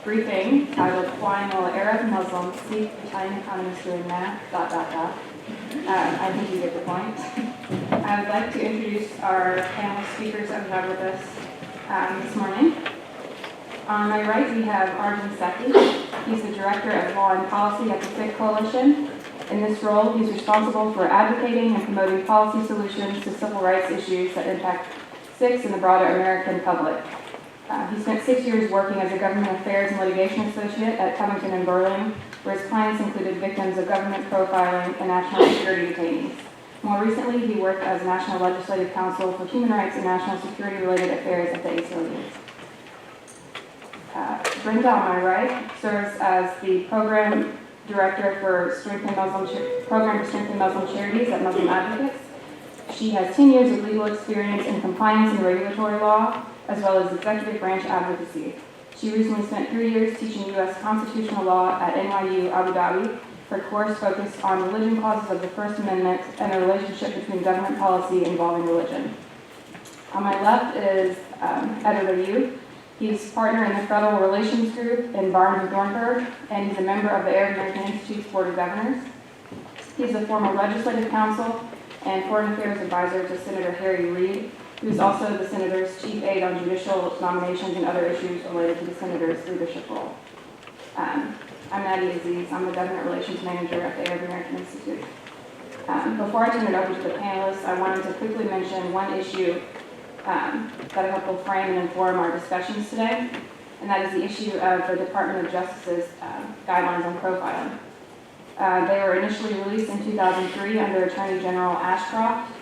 briefing titled Flying While Arab Muslims Sikh Italian Economists Doing Math, I think you get the point. I would like to introduce our panel speakers that we have with us this morning. On my right, we have Arjun Sethi. He's the Director of Law and Policy at the Sikh Coalition. In this role, he's responsible for advocating and promoting policy solutions to civil rights issues that impact Sikhs and the broader American public. He spent 6 years working as a government affairs and litigation associate at Covington and Burling, where his clients included victims of government profiling and national security detainees. More recently, he worked as National Legislative Counsel for Human Rights and National Security-related affairs at the ACLU. Brenda, on my right, serves as the Program Director for Program to Strengthen Muslim Charities at Muslim Advocates. She has 10 years of legal experience in compliance and regulatory law, as well as executive branch advocacy. She recently spent 3 years teaching U.S. constitutional law at NYU Abu Dhabi. Her course focused on religion clauses of the First Amendment and the relationship between government policy involving religion. On my left is Editor Yu. He's partner in the Federal Relations Group in Barnes and Thornburg, and he's a member of the Arab American Institute's Board of Governors. He's a former legislative counsel and foreign affairs advisor to Senator Harry Reid, who's also the Senator's chief aide on judicial nominations and other issues related to the Senator's leadership role. I'm Nadia Aziz. I'm the Government Relations Manager at the Arab American Institute. Before I turn it over to the panelists, I wanted to quickly mention one issue that I hope will frame and inform our discussions today, and that is the issue of the Department of Justice's guidelines on profiling. They were initially released in 2003 under Attorney General Ashcroft.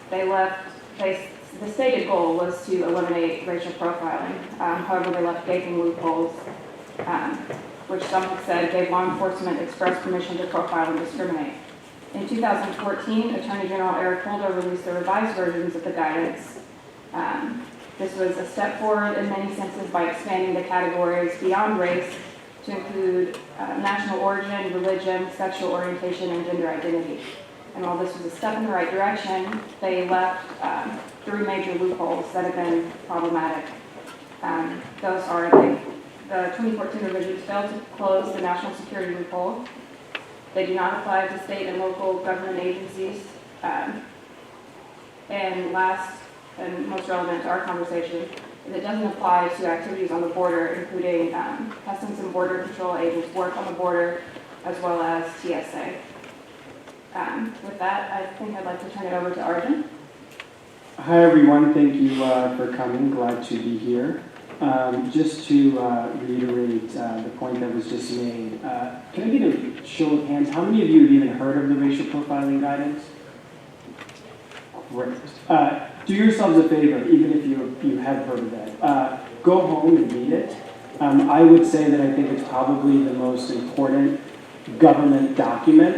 The stated goal was to eliminate racial profiling. However, they left gaping loopholes, which some have said gave law enforcement express permission to profile and discriminate. In 2014, Attorney General Eric Holder released the revised versions of the guidance. This was a step forward in many senses by expanding the categories beyond race to include national origin, religion, sexual orientation, and gender identity. And while this was a step in the right direction, they left 3 major loopholes that have been problematic. Those are the 2014 revisions failed to close the national security loophole. They do not apply to state and local government agencies. And last and most relevant to our conversation is it doesn't apply to activities on the border, including Customs and Border Patrol agents' work on the border, as well as TSA. With that, I think I'd like to turn it over to Arjun. Hi everyone, thank you for coming, glad to be here. Just to reiterate the point that was just made, can I get a show of hands? How many of you have even heard of the racial profiling guidance? Great. Do yourselves a favor, even if you have heard of that. Go home and read it. I would say that I think it's probably the most important government document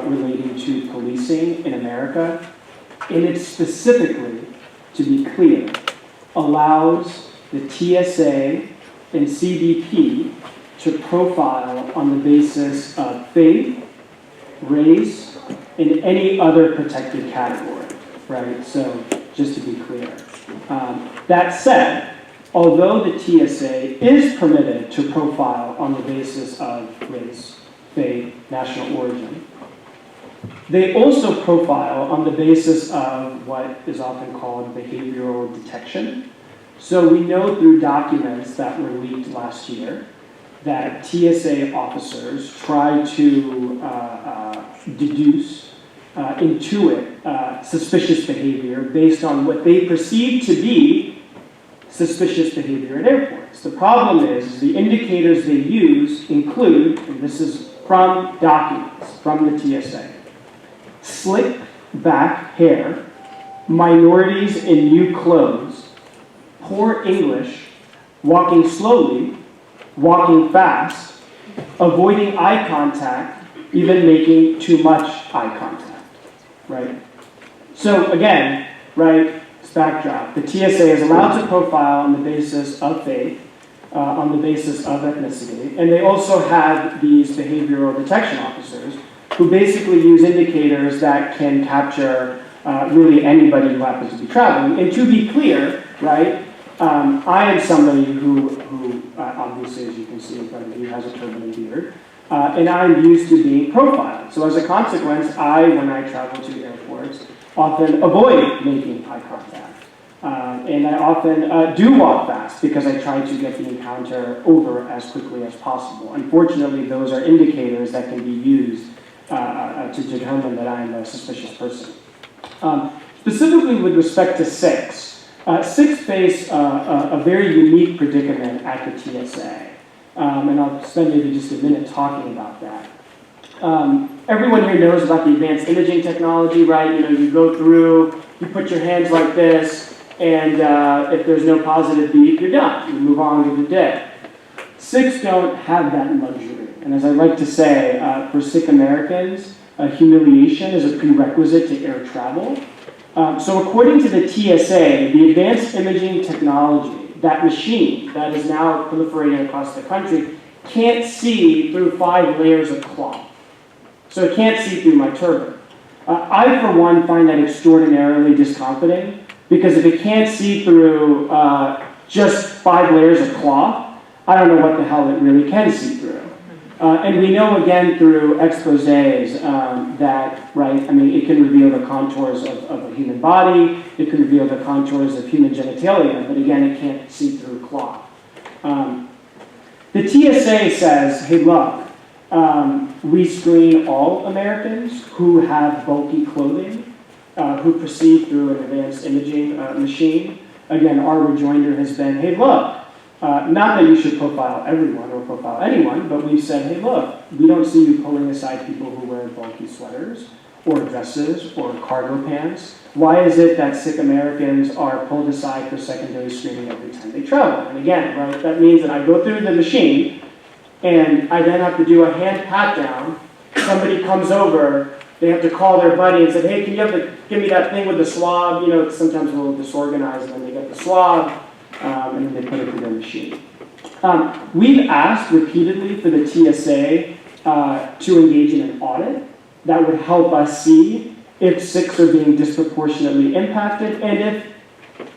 relating to policing in America. And it specifically, to be clear, allows the TSA and CBP to profile on the basis of faith, race, and any other protected category, right? So just to be clear. That said, although the TSA is permitted to profile on the basis of race, faith, national origin, they also profile on the basis of what is often called behavioral detection. So we know through documents that were leaked last year that TSA officers try to deduce, intuit suspicious behavior based on what they perceive to be suspicious behavior at airports. The problem is the indicators they use include, and this is from documents from the TSA, slick back hair, minorities in new clothes, poor English, walking slowly, walking fast, avoiding eye contact, even making too much eye contact, right? So again, right, this backdrop, the TSA is allowed to profile on the basis of faith, on the basis of ethnicity, and they also have these behavioral detection officers who basically use indicators that can capture really anybody who happens to be traveling. And to be clear, right, I am somebody who obviously, as you can see in front of you, has a turban and beard, and I'm used to being profiled. So as a consequence, when I travel to airports, often avoid making eye contact. And I often do walk fast because I try to get the encounter over as quickly as possible. Unfortunately, those are indicators that can be used to determine that I am a suspicious person. Specifically with respect to Sikhs, Sikhs face a very unique predicament at the TSA. And I'll spend maybe just a minute talking about that. Everyone here knows about the advanced imaging technology, right? You know, you go through, you put your hands like this, and if there's no positive beep, you're done. You move on with your day. Sikhs don't have that luxury. And as I like to say, for Sikh Americans, humiliation is a prerequisite to air travel. So according to the TSA, the advanced imaging technology, that machine that is now proliferating across the country, can't see through 5 layers of cloth. So it can't see through my turban. I, for one, find that extraordinarily discomforting, because if it can't see through just 5 layers of cloth, I don't know what the hell it really can see through. And we know, again, through exposés that, right, I mean, it can reveal the contours of a human body, it can reveal the contours of human genitalia, but again, it can't see through cloth. The TSA says, hey, look, we screen all Americans who have bulky clothing, who proceed through an advanced imaging machine. Again, our rejoinder has been, hey, look, not that you should profile everyone or profile anyone, but we've said, hey, look, we don't see you pulling aside people who wear bulky sweaters or dresses or cargo pants. Why is it that Sikh Americans are pulled aside for secondary screening every time they travel? And again, right, that means that I go through the machine, and I then have to do a hand pat down. Somebody comes over, they have to call their buddy and say, hey, can you give me that thing with the swab? You know, it's sometimes a little disorganized, and then they get the swab, and then they put it through their machine. We've asked repeatedly for the TSA to engage in an audit that would help us see if Sikhs are being disproportionately impacted, and if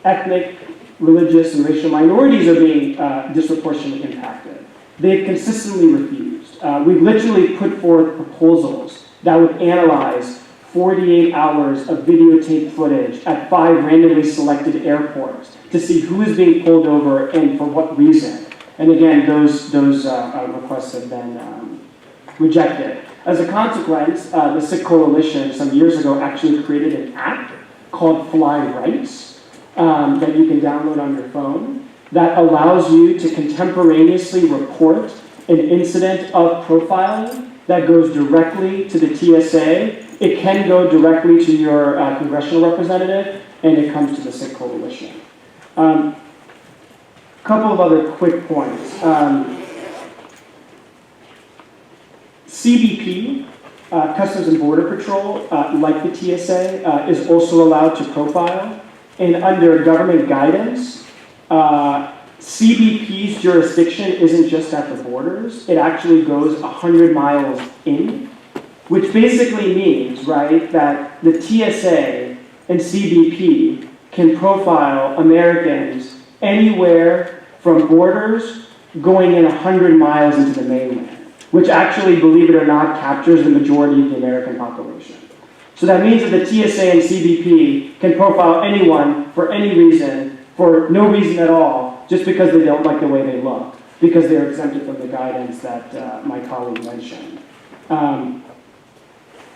ethnic, religious, and racial minorities are being disproportionately impacted. They've consistently refused. We've literally put forth proposals that would analyze 48 hours of videotape footage at 5 randomly selected airports to see who is being pulled over and for what reason. And again, those requests have been rejected. As a consequence, the Sikh Coalition some years ago actually created an app called Fly Rights that you can download on your phone that allows you to contemporaneously report an incident of profiling that goes directly to the TSA. It can go directly to your congressional representative, and it comes to the Sikh Coalition. Couple of other quick points. CBP, Customs and Border Patrol, like the TSA, is also allowed to profile. And under government guidance, CBP's jurisdiction isn't just at the borders. It actually goes 100 miles in, which basically means, right, that the TSA and CBP can profile Americans anywhere from borders going in 100 miles into the mainland, which actually, believe it or not, captures the majority of the American population. So that means that the TSA and CBP can profile anyone for any reason, for no reason at all, just because they don't like the way they look, because they're exempted from the guidance that my colleague mentioned.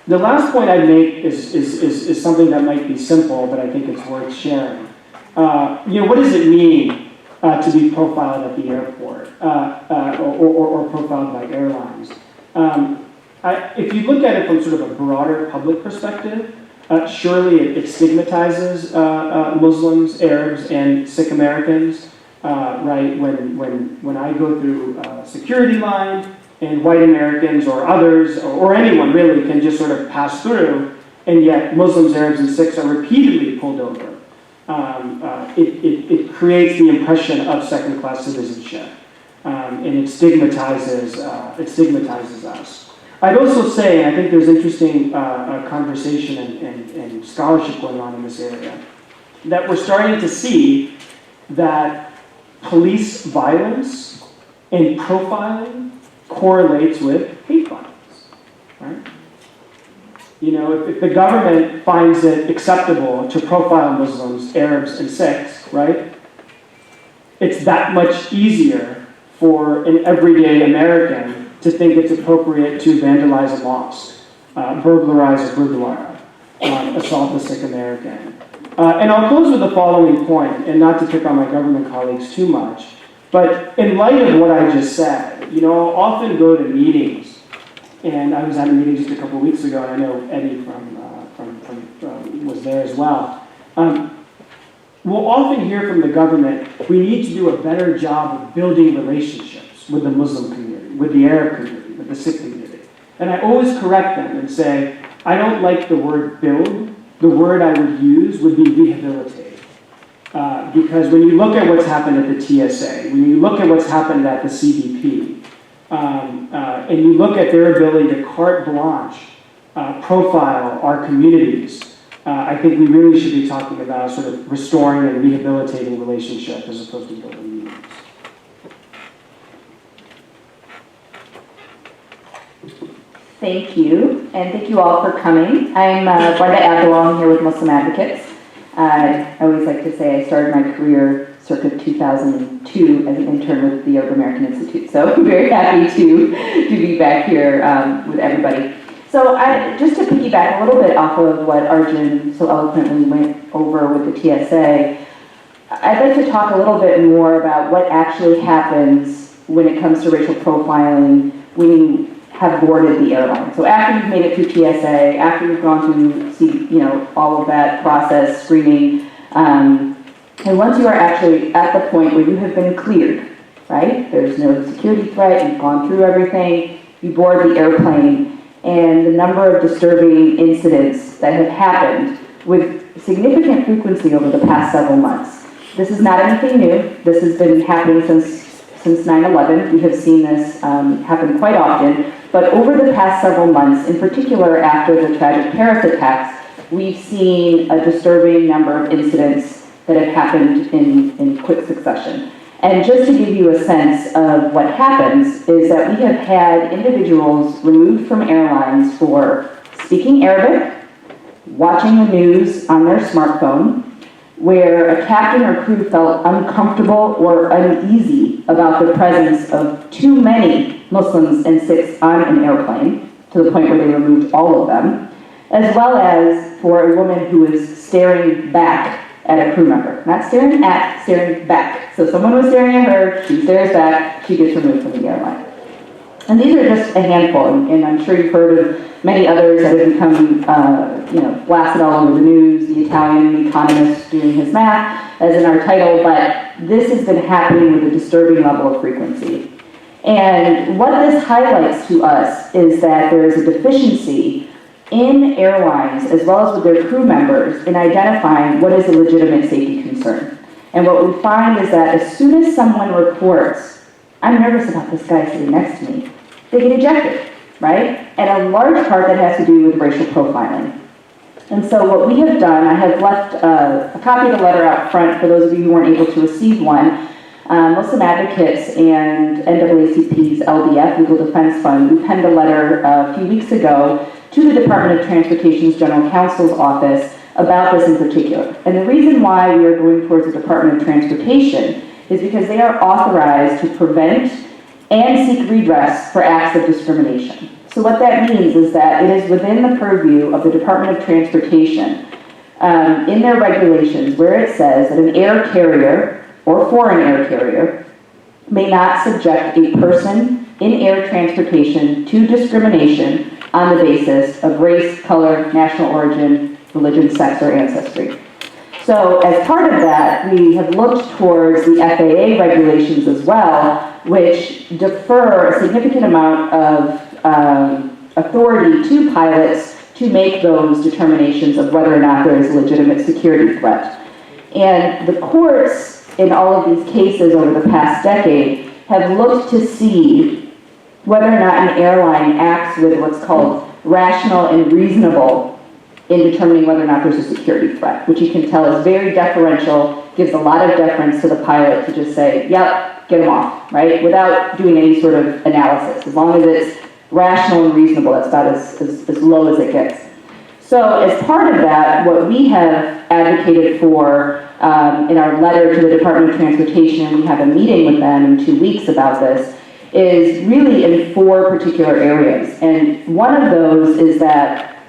The last point I'd make is something that might be simple, but I think it's worth sharing. What does it mean to be profiled at the airport or profiled by airlines? If you look at it from sort of a broader public perspective, surely it stigmatizes Muslims, Arabs, and Sikh Americans. Right? When I go through a security line, and white Americans or others, or anyone really, can just sort of pass through, and yet Muslims, Arabs, and Sikhs are repeatedly pulled over. It creates the impression of second-class citizenship, and it stigmatizes us. I'd also say, and I think there's interesting conversation and scholarship going on in this area, that we're starting to see that police violence and profiling correlates with hate violence, right? You know, if the government finds it acceptable to profile Muslims, Arabs, and Sikhs, right, it's that much easier for an everyday American to think it's appropriate to vandalize a mosque, burglarize a burglar, assault a Sikh American. And I'll close with the following point, and not to pick on my government colleagues too much, but in light of what I just said, you know, I'll often go to meetings, and I was at a meeting just a couple of weeks ago, and I know Eddie was there as well. We'll often hear from the government, we need to do a better job of building relationships with the Muslim community, with the Arab community, with the Sikh community. And I always correct them and say, I don't like the word build. The word I would use would be rehabilitate. Because when you look at what's happened at the TSA, when you look at what's happened at the CBP, and you look at their ability to carte blanche profile our communities, I think we really should be talking about sort of restoring and rehabilitating relationships as opposed to building new ones. Thank you, and thank you all for coming. I'm Brenda Abdullah. I'm here with Muslim Advocates. I always like to say I started my career circa 2002 as an intern with the Arab American Institute, so I'm very happy to be back here with everybody. So just to piggyback a little bit off of what Arjun so eloquently went over with the TSA, I'd like to talk a little bit more about what actually happens when it comes to racial profiling when you have boarded the airline. So after you've made it through TSA, after you've gone through all of that process, screening, and once you are actually at the point where you have been cleared, right? There's no security threat, you've gone through everything, you board the airplane, and the number of disturbing incidents that have happened with significant frequency over the past several months. This is not anything new. This has been happening since 9/11. We have seen this happen quite often, but over the past several months, in particular after the tragic Paris attacks, we've seen a disturbing number of incidents that have happened in quick succession. And just to give you a sense of what happens is that we have had individuals removed from airlines for speaking Arabic, watching the news on their smartphone, where a captain or crew felt uncomfortable or uneasy about the presence of too many Muslims and Sikhs on an airplane, to the point where they removed all of them, as well as for a woman who was staring back at a crew member. Not staring at, staring back. So someone was staring at her, she stares back, she gets removed from the airline. And these are just a handful, and I'm sure you've heard of many others that have become blasted all over the news, the Italian Economist doing his math, as in our title, but this has been happening with a disturbing level of frequency. And what this highlights to us is that there is a deficiency in airlines, as well as with their crew members, in identifying what is a legitimate safety concern. And what we find is that as soon as someone reports, I'm nervous about this guy sitting next to me, they get ejected, right? And a large part that has to do with racial profiling. And so what we have done, I have left a copy of the letter out front for those of you who weren't able to receive one. Muslim Advocates and NAACP's LDF, Legal Defense Fund, we penned a letter a few weeks ago to the Department of Transportation's General Counsel's office about this in particular. And the reason why we are going towards the Department of Transportation is because they are authorized to prevent and seek redress for acts of discrimination. So what that means is that it is within the purview of the Department of Transportation in their regulations where it says that an air carrier or foreign air carrier may not subject a person in air transportation to discrimination on the basis of race, color, national origin, religion, sex, or ancestry. So as part of that, we have looked towards the FAA regulations as well, which defer a significant amount of authority to pilots to make those determinations of whether or not there is a legitimate security threat. And the courts in all of these cases over the past decade have looked to see whether or not an airline acts with what's called rational and reasonable in determining whether or not there's a security threat, which you can tell is very deferential gives a lot of deference to the pilot to just say, yep, get them off, right? Without doing any sort of analysis. As long as it's rational and reasonable, that's about as low as it gets. So as part of that, what we have advocated for in our letter to the Department of Transportation, and we have a meeting with them in 2 weeks about this, is really in 4 particular areas. And one of those is that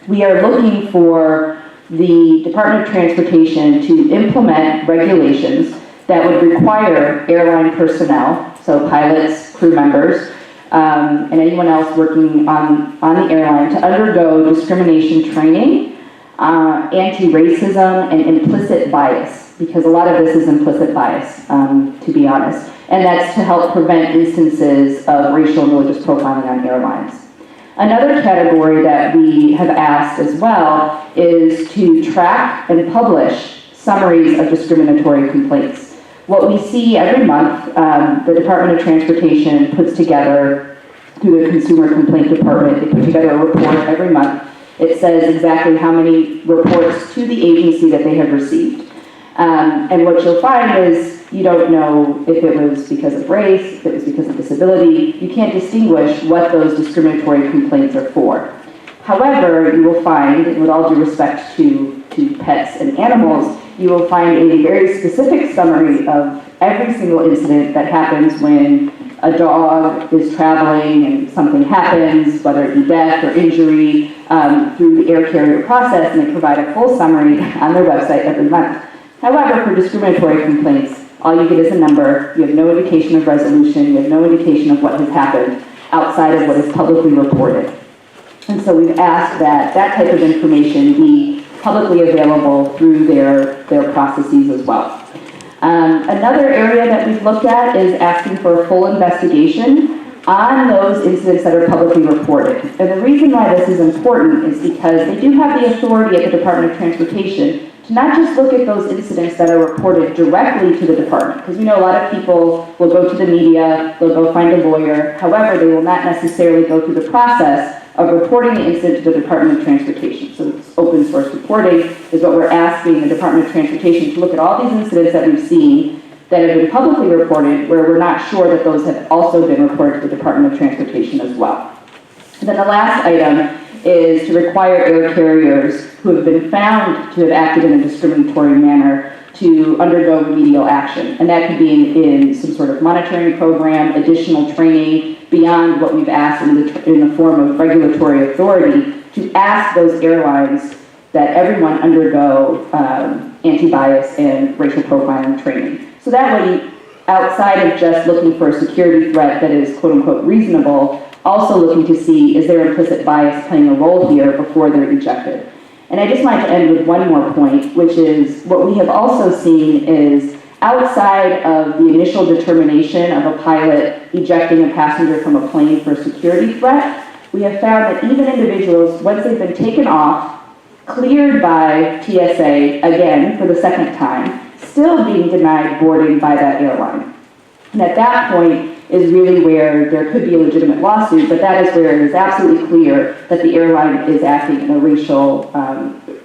we are looking for the Department of Transportation to implement regulations that would require airline personnel, so pilots, crew members, and anyone else working on the airline to undergo discrimination training, anti-racism, and implicit bias, because a lot of this is implicit bias, to be honest, and that's to help prevent instances of racial and religious profiling on airlines. Another category that we have asked as well is to track and publish summaries of discriminatory complaints. What we see every month, the Department of Transportation puts together, through the Consumer Complaint Department, they put together a report every month. It says exactly how many reports to the agency that they have received. And what you'll find is you don't know if it was because of race, if it was because of disability. You can't distinguish what those discriminatory complaints are for. However, you will find, and with all due respect to pets and animals, you will find a very specific summary of every single incident that happens when a dog is traveling and something happens, whether it be death or injury, through the air carrier process, and they provide a full summary on their website every month. However, for discriminatory complaints, all you get is a number. You have no indication of resolution. You have no indication of what has happened outside of what is publicly reported. And so we've asked that that type of information be publicly available through their processes as well. Another area that we've looked at is asking for a full investigation on those incidents that are publicly reported. And the reason why this is important is because they do have the authority at the Department of Transportation to not just look at those incidents that are reported directly to the department, because we know a lot of people will go to the media, they'll go find a lawyer. However, they will not necessarily go through the process of reporting the incident to the Department of Transportation. So it's open source reporting is what we're asking the Department of Transportation to look at all these incidents that we've seen that have been publicly reported, where we're not sure that those have also been reported to the Department of Transportation as well. And then the last item is to require air carriers who have been found to have acted in a discriminatory manner to undergo remedial action. And that could be in some sort of monitoring program, additional training, beyond what we've asked in the form of regulatory authority, to ask those airlines that everyone undergo anti-bias and racial profiling training. So that way, outside of just looking for a security threat that is quote-unquote reasonable, also looking to see, is there implicit bias playing a role here before they're ejected? And I just wanted to end with one more point, which is what we have also seen is outside of the initial determination of a pilot ejecting a passenger from a plane for a security threat, we have found that even individuals, once they've been taken off, cleared by TSA, again, for the second time, still being denied boarding by that airline. And at that point is really where there could be a legitimate lawsuit, but that is where it is absolutely clear that the airline is acting in a racial,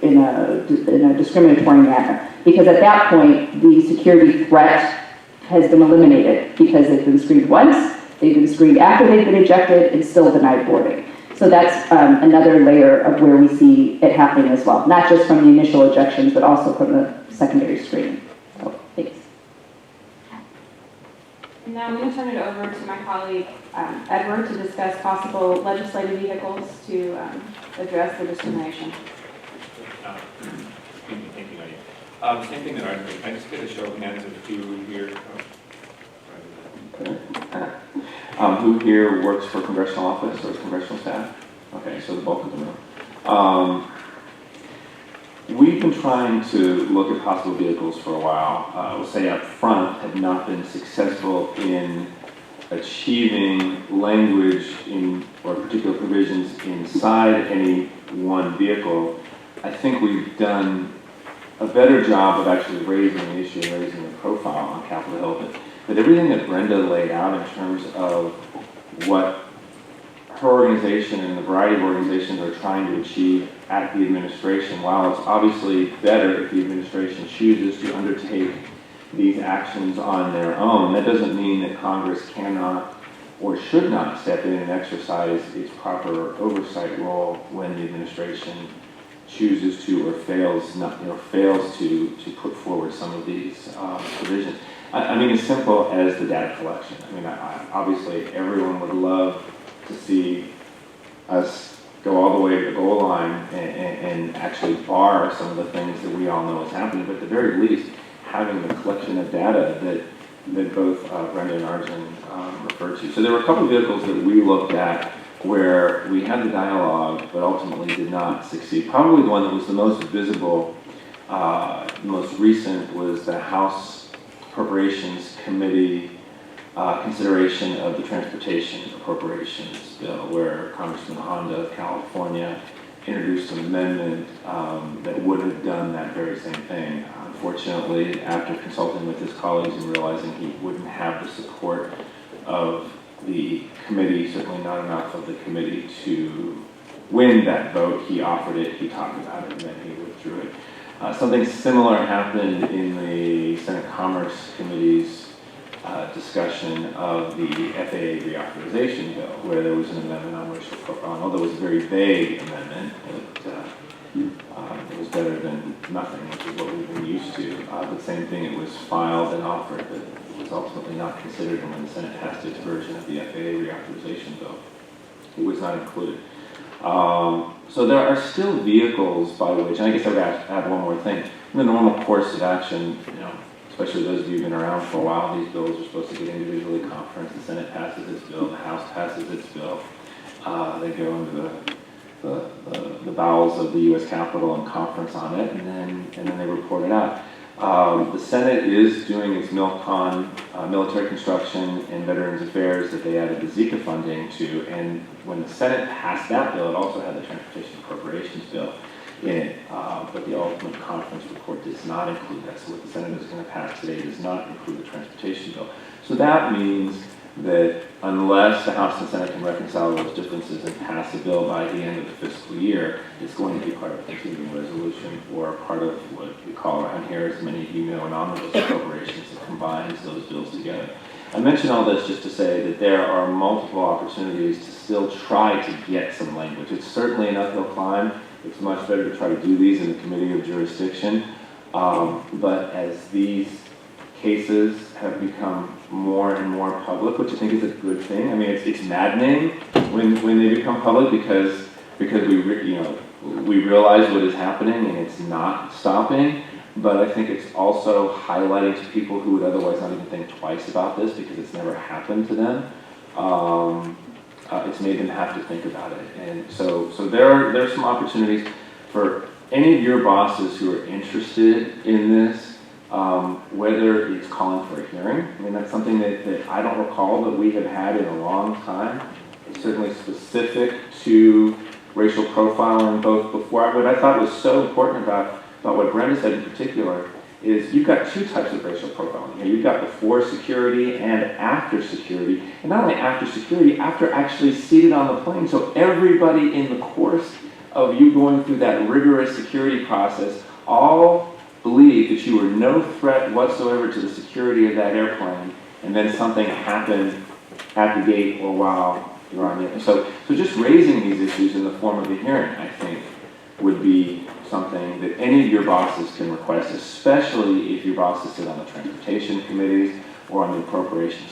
in a discriminatory manner. Because at that point, the security threat has been eliminated because they've been screened once, they've been screened after they've been ejected, and still denied boarding. So that's another layer of where we see it happening as well, not just from the initial ejections, but also from the secondary screening. So, thanks. And now I'm going to turn it over to my colleague, Edward, to discuss possible legislative vehicles to address the discrimination. Thank you, Nadia. Same thing that I just get a show of hands of who here. Who here works for congressional office or is congressional staff? Okay, so the bulk of the room. We've been trying to look at possible vehicles for a while. I will say up front, have not been successful in achieving language or particular provisions inside any one vehicle. I think we've done a better job of actually raising the issue, raising the profile on Capitol Hill. But everything that Brenda laid out in terms of what her organization and the variety of organizations are trying to achieve at the administration. While it's obviously better if the administration chooses to undertake these actions on their own, that doesn't mean that Congress cannot or should not step in and exercise its proper oversight role when the administration chooses to or fails to put forward some of these provisions. I mean, as simple as the data collection. I mean, obviously everyone would love to see us go all the way to the goal line and actually bar some of the things that we all know is happening, but at the very least, having the collection of data that both Brenda and Arjun referred to. So there were a couple of vehicles that we looked at where we had the dialogue, but ultimately did not succeed. Probably the one that was the most visible, the most recent, was the House Appropriations Committee consideration of the Transportation Appropriations Bill, where Congressman Honda of California introduced an amendment that would have done that very same thing. Unfortunately, after consulting with his colleagues and realizing he wouldn't have the support of the committee, certainly not enough of the committee to win that vote, he offered it, he talked about it, and then he withdrew it. Something similar happened in the Senate Commerce Committee's discussion of the FAA reauthorization bill, where there was an amendment on racial profiling. Although it was a very vague amendment, it was better than nothing, which is what we've been used to. The same thing, it was filed and offered, but it was ultimately not considered, and when the Senate passed its version of the FAA reauthorization bill, it was not included. So there are still vehicles by which, and I guess I would add one more thing. In the normal course of action, especially those of you who've been around for a while, these bills are supposed to get individually conferenced. The Senate passes its bill, the House passes its bill. They go into the bowels of the U.S. Capitol and conference on it, and then they report it out. The Senate is doing its MILCON, military construction and veterans affairs, that they added the Zika funding to, and when the Senate passed that bill, it also had the transportation appropriations bill in it, but the ultimate conference report does not include that. So what the Senate is going to pass today does not include the transportation bill. So that means that unless the House and Senate can reconcile those differences and pass a bill by the end of the fiscal year, it's going to be part of a continuing resolution or part of what we call around here, as many of you know, an omnibus appropriations that combines those bills together. I mention all this just to say that there are multiple opportunities to still try to get some language. It's certainly an uphill climb. It's much better to try to do these in the committee of jurisdiction. But as these cases have become more and more public, which I think is a good thing. I mean, it's maddening when they become public because we realize what is happening and it's not stopping. But I think it's also highlighting to people who would otherwise not even think twice about this because it's never happened to them. It's made them have to think about it. And so there's some opportunities for any of your bosses who are interested in this, whether it's calling for a hearing. I mean, that's something that I don't recall that we have had in a long time. It's certainly specific to racial profiling, both before. What I thought was so important about what Brenda said in particular is you've got two types of racial profiling. You've got before security and after security. And not only after security, after actually seated on the plane. So everybody in the course of you going through that rigorous security process all believed that you were no threat whatsoever to the security of that airplane, and then something happened at the gate or while you're on it. So just raising these issues in the form of a hearing, I think, would be something that any of your bosses can request, especially if your bosses sit on the transportation committees or on the appropriations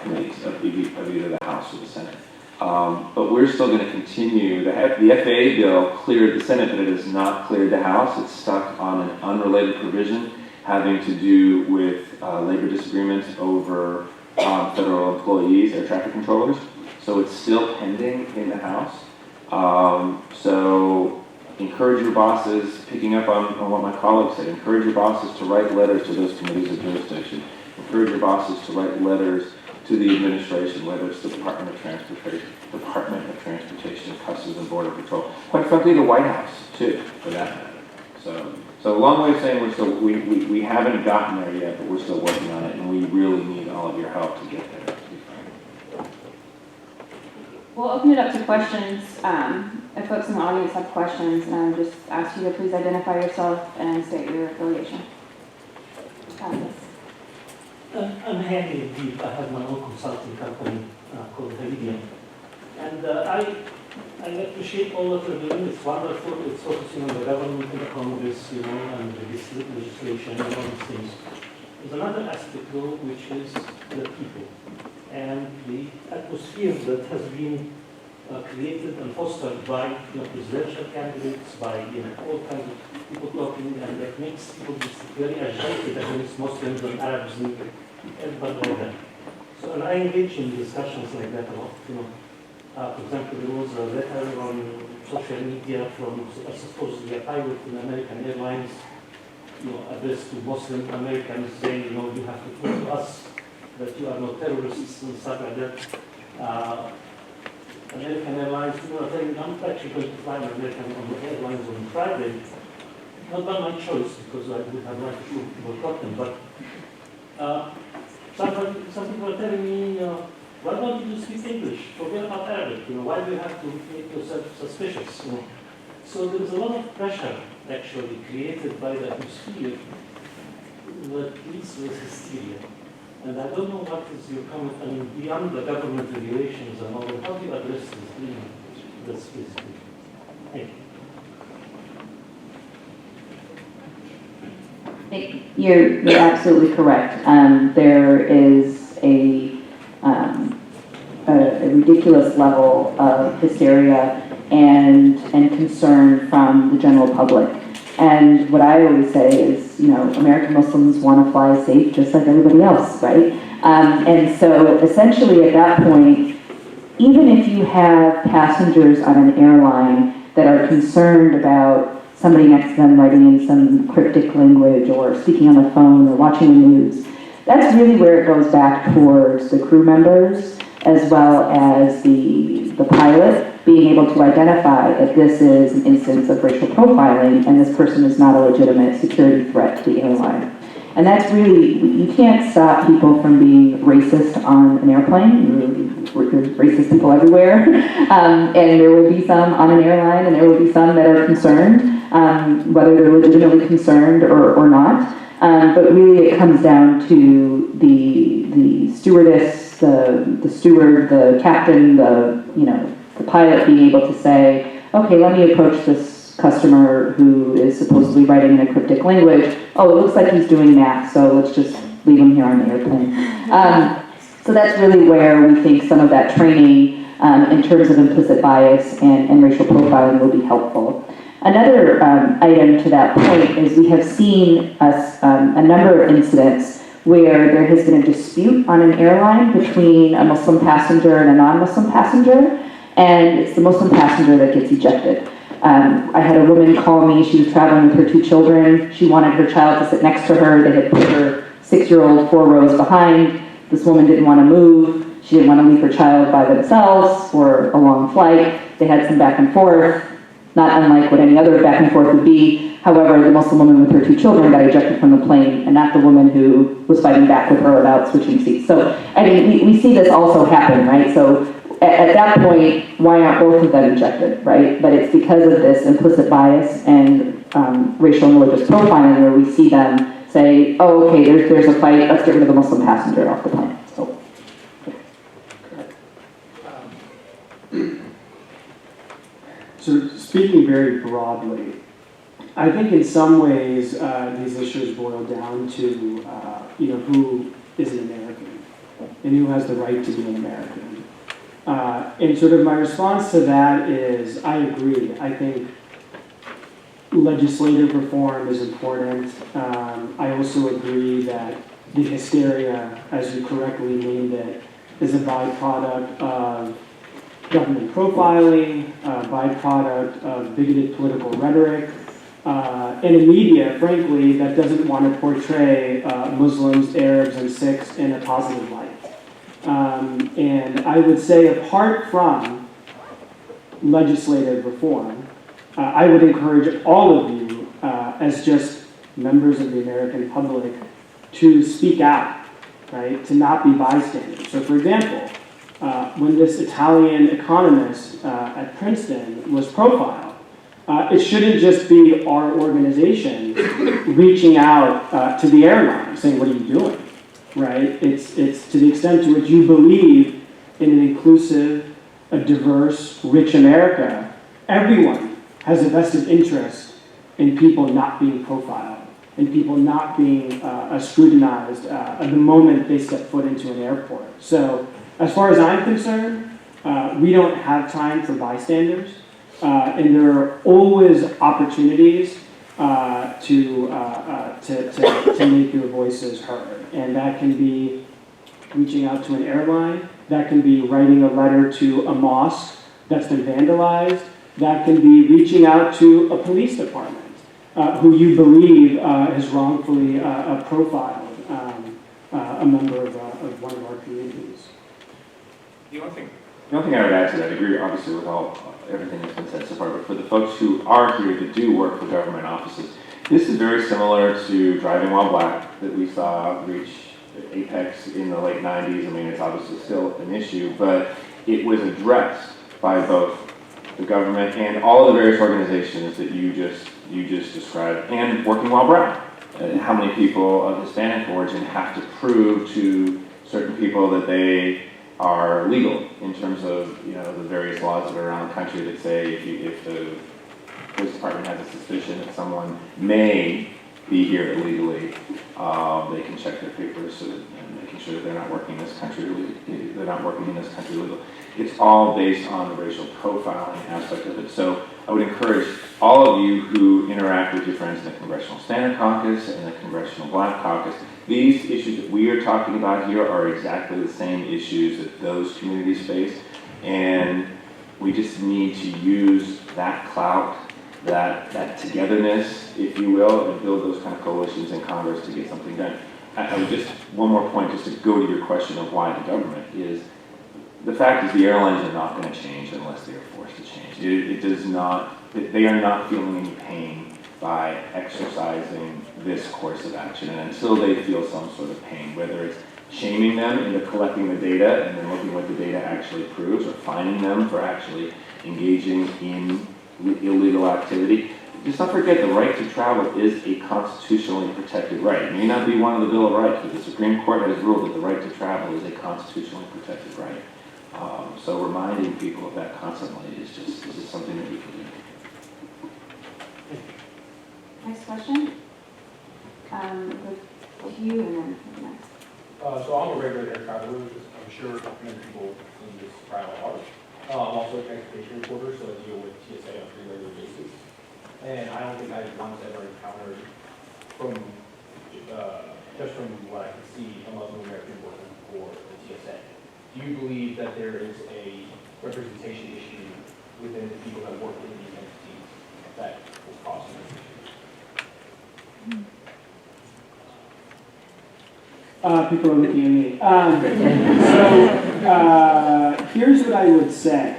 committees of either the House or the Senate. But we're still going to continue. The FAA bill cleared the Senate, but it has not cleared the House. It's stuck on an unrelated provision having to do with labor disagreements over federal employees, air traffic controllers. So it's still pending in the House. So encourage your bosses, picking up on what my colleagues said, encourage your bosses to write letters to those committees of jurisdiction. Encourage your bosses to write letters to the administration, whether it's the Department of Transportation, Customs and Border Patrol, quite frankly, the White House too, for that matter. So a long way of saying we haven't gotten there yet, but we're still working on it, and we really need all of your help to get there. We'll open it up to questions. If folks in the audience have questions, and I would just ask you to please identify yourself and state your affiliation. Yes. I'm Handy Deep. I have my own consulting company called Helidium. And I appreciate all that you're doing. It's wonderful. It's focusing on the government and the Congress, and the legislation and all these things. There's another aspect, though, which is the people and the atmosphere that has been created and fostered by presidential candidates, by all kinds of people talking, and that makes people very agitated against Muslims and Arabs and everybody all that. So, and I engage in discussions like that a lot. For example, there was a letter on social media from supposedly a pilot in American Airlines, addressed to Muslim Americans saying, you have to prove to us that you are not terrorists and stuff like that. American Airlines, saying, I'm actually going to fly American Airlines on Friday, not by my choice, because I would have liked to boycott them, but some people are telling me, why don't you speak English? Forget about Arabic. Why do you have to make yourself suspicious? So there is a lot of pressure actually created by the atmosphere that leads to this hysteria. And I don't know what is your comment, beyond the government regulations and all, how do you address this basically? Thank you. You're absolutely correct. There is a ridiculous level of hysteria and concern from the general public. And what I always say is, American Muslims want to fly safe just like everybody else, right? And so essentially at that point, even if you have passengers on an airline that are concerned about somebody next to them writing in some cryptic language or speaking on the phone or watching the news, that's really where it goes back towards the crew members as well as the pilot being able to identify that this is an instance of racial profiling and this person is not a legitimate security threat to the airline. And that's really, you can't stop people from being racist on an airplane. There's racist people everywhere. And there will be some on an airline and there will be some that are concerned, whether they're legitimately concerned or not. But really it comes down to the stewardess, the steward, the captain, the pilot being able to say, okay, let me approach this customer who is supposedly writing in a cryptic language. Oh, it looks like he's doing math, so let's just leave him here on the airplane. So that's really where we think some of that training in terms of implicit bias and racial profiling will be helpful. Another item to that point is we have seen a number of incidents where there has been a dispute on an airline between a Muslim passenger and a non-Muslim passenger, and it's the Muslim passenger that gets ejected. I had a woman call me. She was traveling with her 2 children. She wanted her child to sit next to her. They had put her 6-year-old 4 rows behind. This woman didn't want to move. She didn't want to leave her child by themselves for a long flight. They had some back and forth, not unlike what any other back and forth would be. However, the Muslim woman with her 2 children got ejected from the plane, and not the woman who was fighting back with her about switching seats. So, we see this also happen, right? So, at that point, why aren't both of them ejected, right? But it's because of this implicit bias and racial and religious profiling where we see them say, oh, okay, there's a fight, let's get rid of the Muslim passenger off the plane. So speaking very broadly, I think in some ways these issues boil down to who is an American and who has the right to be an American. And sort of my response to that is I agree. I think legislative reform is important. I also agree that the hysteria, as you correctly named it, is a byproduct of government profiling, byproduct of bigoted political rhetoric, and a media, frankly, that doesn't want to portray Muslims, Arabs, and Sikhs in a positive light. And I would say apart from legislative reform, I would encourage all of you, as just members of the American public, to speak out, right? To not be bystanders. So for example, when this Italian economist at Princeton was profiled. It shouldn't just be our organization reaching out to the airline saying, what are you doing, right? It's to the extent to which you believe in an inclusive, a diverse, rich America, everyone has a vested interest in people not being profiled, and people not being scrutinized at the moment they step foot into an airport. So as far as I'm concerned, we don't have time for bystanders, and there are always opportunities to make your voices heard. And that can be reaching out to an airline, that can be writing a letter to a mosque that's been vandalized, that can be reaching out to a police department who you believe has wrongfully profiled a member of one of our communities. The only thing I would add to that, I agree obviously with everything that's been said so far, but for the folks who are here to do work for government offices, this is very similar to Driving While Black that we saw reach apex in the late 90s. I mean, it's obviously still an issue, but it was addressed by both the government and all of the various organizations that you just described, and Working While Brown. How many people of Hispanic origin have to prove to certain people that they are legal in terms of the various laws that are around the country that say if the police department has a suspicion that someone may be here illegally, they can check their papers and making sure that they're not working in this country. They're not working in this country legal. It's all based on the racial profiling aspect of it. So I would encourage all of you who interact with your friends in the Congressional Standing Caucus and the Congressional Black Caucus. These issues that we are talking about here are exactly the same issues that those communities face, and we just need to use that clout, that togetherness, if you will, and build those kind of coalitions in Congress to get something done. I would just, one more point, just to go to your question of why the government is, the fact is the airlines are not going to change unless they are forced to change. It does not, they are not feeling any pain by exercising this course of action. And until they feel some sort of pain, whether it's shaming them into collecting the data and then looking what the data actually proves, or fining them for actually engaging in illegal activity. Just don't forget, the right to travel is a constitutionally protected right. It may not be one of the Bill of Rights, but the Supreme Court has ruled that the right to travel is a constitutionally protected right. So reminding people of that constantly is just something that we can do. Next question. Go to you and then next. So I'm a regular air traveler, I'm sure many people in this trial are. I'm also a transportation reporter, so I deal with TSA on a pretty regular basis. And I don't think I've once ever encountered, just from what I can see, a Muslim American working for the TSA. Do you believe that there is a representation issue within the people that work in these entities that will cause an issue? People are looking at me. Here's what I would say.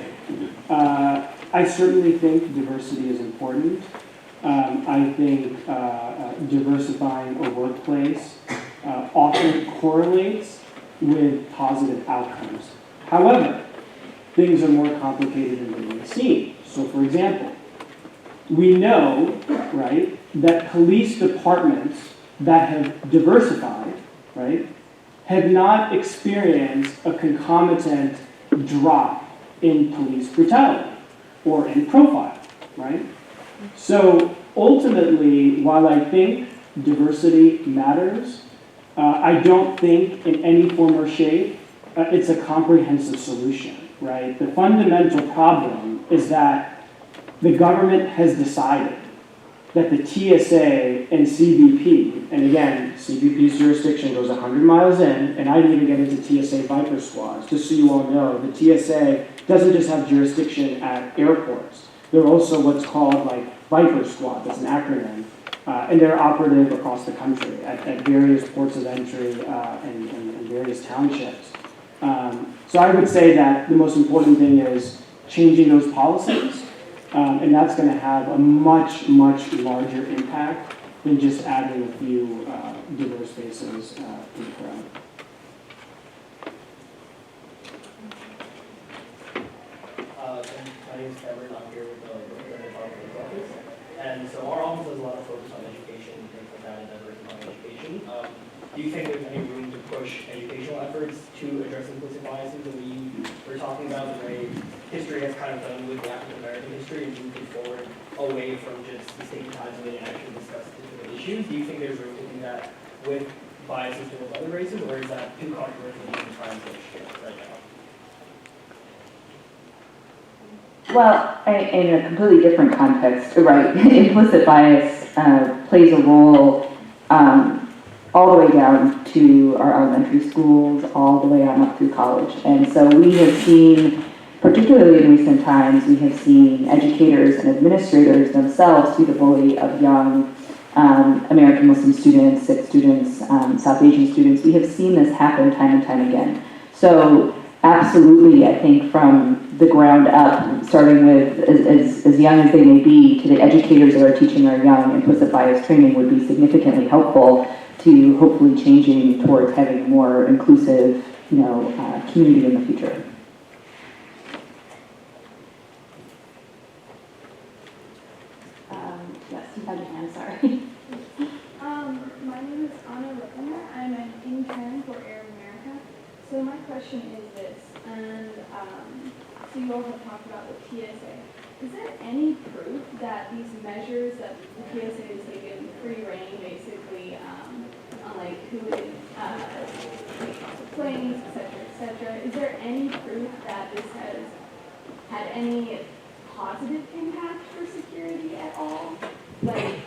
I certainly think diversity is important. I think diversifying a workplace often correlates with positive outcomes. However, things are more complicated than they may seem. So for example, we know, right, that police departments that have diversified, right, have not experienced a concomitant drop in police brutality or in profile, right? So ultimately, while I think diversity matters, I don't think in any form or shape it's a comprehensive solution, right? The fundamental problem is that the government has decided that the TSA and CBP, and again, CBP's jurisdiction goes 100 miles in, and I didn't even get into TSA Viper squads, just so you all know, the TSA doesn't just have jurisdiction at airports. They're also what's called like Viper squad, that's an acronym, and they're operative across the country at various ports of entry and various townships. So I would say that the most important thing is changing those policies, and that's going to have a much, much larger impact than just adding a few diverse faces to the crowd. Trevor, and I'm here with the representative of the office. And so our office has a lot of focus on education and things like that, and diversity on education. Do you think there's any room to push educational efforts to address implicit biases that we were talking about, the way history has kind of done with the African American history, and moving forward away from just stigmatizing and actually discuss different issues? Do you think there's room to do that with biases towards other races, or is that too controversial to try and push right now? Well, in a completely different context, right, implicit bias plays a role all the way down to our elementary schools, all the way on up through college. And so we have seen, particularly in recent times, we have seen educators and administrators themselves be the bully of young American Muslim students, Sikh students, South Asian students. We have seen this happen time and time again. So absolutely, I think from the ground up, starting with as young as they may be, to the educators that are teaching our young, implicit bias training would be significantly helpful to hopefully changing towards having a more inclusive, community in the future. Yes, you had your hand, sorry. My name is Anna Rippener. I'm an intern for Air America. So my question is this, and so you all have talked about the TSA. Is there any proof that these measures that the TSA has taken free reign, basically, on like who is planes, etc., is there any proof that this has had any positive impact for security at all? Like,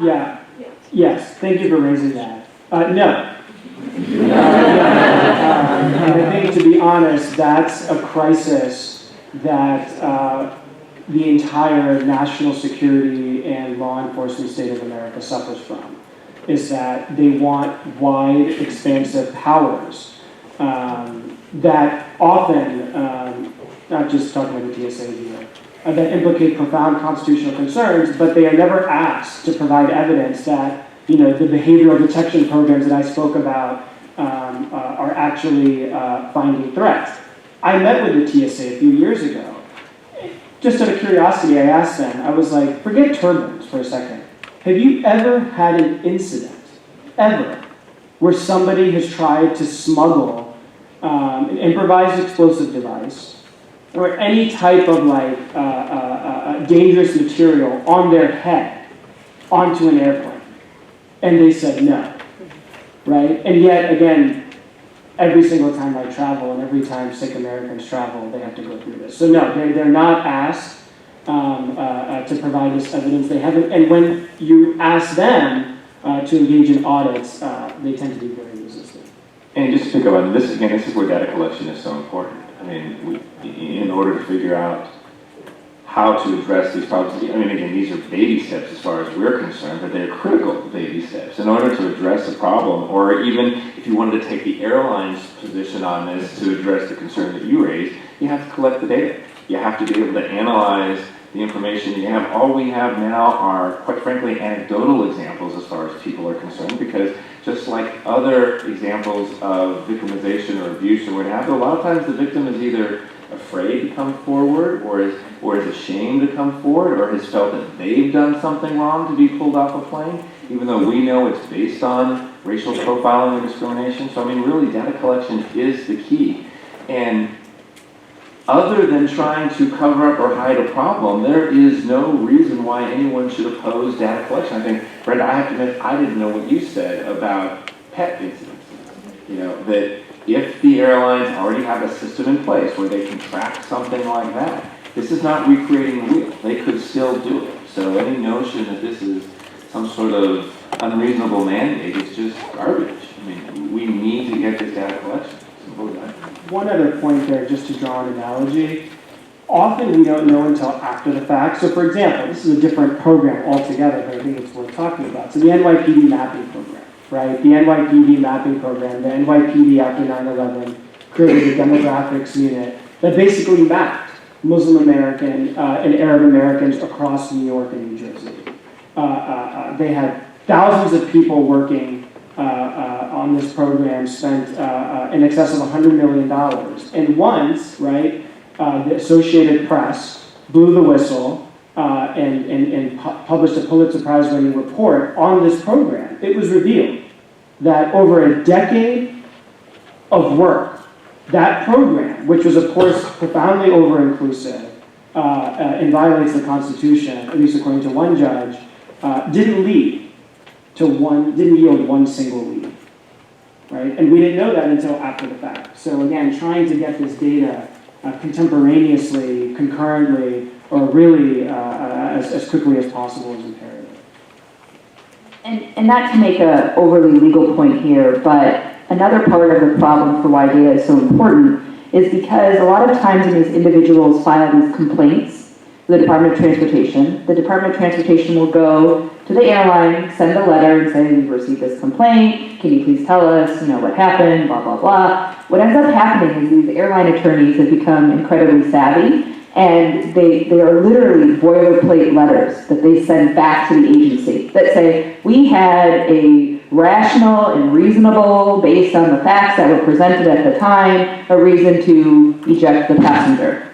Yeah. Yeah. Yes. Thank you for raising that. No. And I think, to be honest, that's a crisis that the entire national security and law enforcement state of America suffers from, is that they want wide, expansive powers that often, not just talking about the TSA here, that implicate profound constitutional concerns, but they are never asked to provide evidence that the behavioral detection programs that I spoke about are actually finding threats. I met with the TSA a few years ago. Just out of curiosity, I asked them, I was like, forget turbans for a second. Have you ever had an incident, ever, where somebody has tried to smuggle an improvised explosive device or any type of dangerous material on their head onto an airplane? And they said no, right? And yet, again, every single time I travel and every time Sikh Americans travel, they have to go through this. So no, they're not asked to provide this evidence. They haven't, and when you ask them to engage in audits, they tend to be very resistant. And just to pick up on this again, this is where data collection is so important. I mean, in order to figure out how to address these problems, I mean, again, these are baby steps as far as we're concerned, but they're critical baby steps. In order to address a problem, or even if you wanted to take the airline's position on this to address the concern that you raised, you have to collect the data. You have to be able to analyze the information you have. All we have now are, quite frankly, anecdotal examples as far as people are concerned, because just like other examples of victimization or abuse or what have you, a lot of times the victim is either afraid to come forward, or is ashamed to come forward, or has felt that they've done something wrong to be pulled off a plane, even though we know it's based on racial profiling and discrimination. So, I mean, really, data collection is the key. And other than trying to cover up or hide a problem, there is no reason why anyone should oppose data collection. I think, Brenda, I have to admit, I didn't know what you said about pet incidents. That if the airlines already have a system in place where they can track something like that, this is not recreating the wheel. They could still do it. So any notion that this is some sort of unreasonable mandate is just garbage. I mean, we need to get this data collection. One other point there, just to draw an analogy. Often we don't know until after the fact. So for example, this is a different program altogether, but I think it's worth talking about. So the NYPD mapping program, right? The NYPD mapping program, the NYPD after 9/11 created a demographics unit that basically mapped Muslim American and Arab Americans across New York and New Jersey. They had thousands of people working on this program, spent in excess of $100 million. And once, right, the Associated Press blew the whistle and published a Pulitzer Prize-winning report on this program. It was revealed that over a decade of work, that program, which was of course profoundly over-inclusive and violates the Constitution, at least according to one judge, didn't yield one single lead, right? And we didn't know that until after the fact. So again, trying to get this data contemporaneously, concurrently, or really as quickly as possible is imperative. And not to make an overly legal point here, but another part of the problem for why data is so important is because a lot of times when these individuals file these complaints to the Department of Transportation, the Department of Transportation will go to the airline, send a letter and say, we've received this complaint, can you please tell us, what happened, blah, blah, blah. What ends up happening is these airline attorneys have become incredibly savvy, and they are literally boilerplate letters that they send back to the agency that say, we had a rational and reasonable, based on the facts that were presented at the time, a reason to eject the passenger,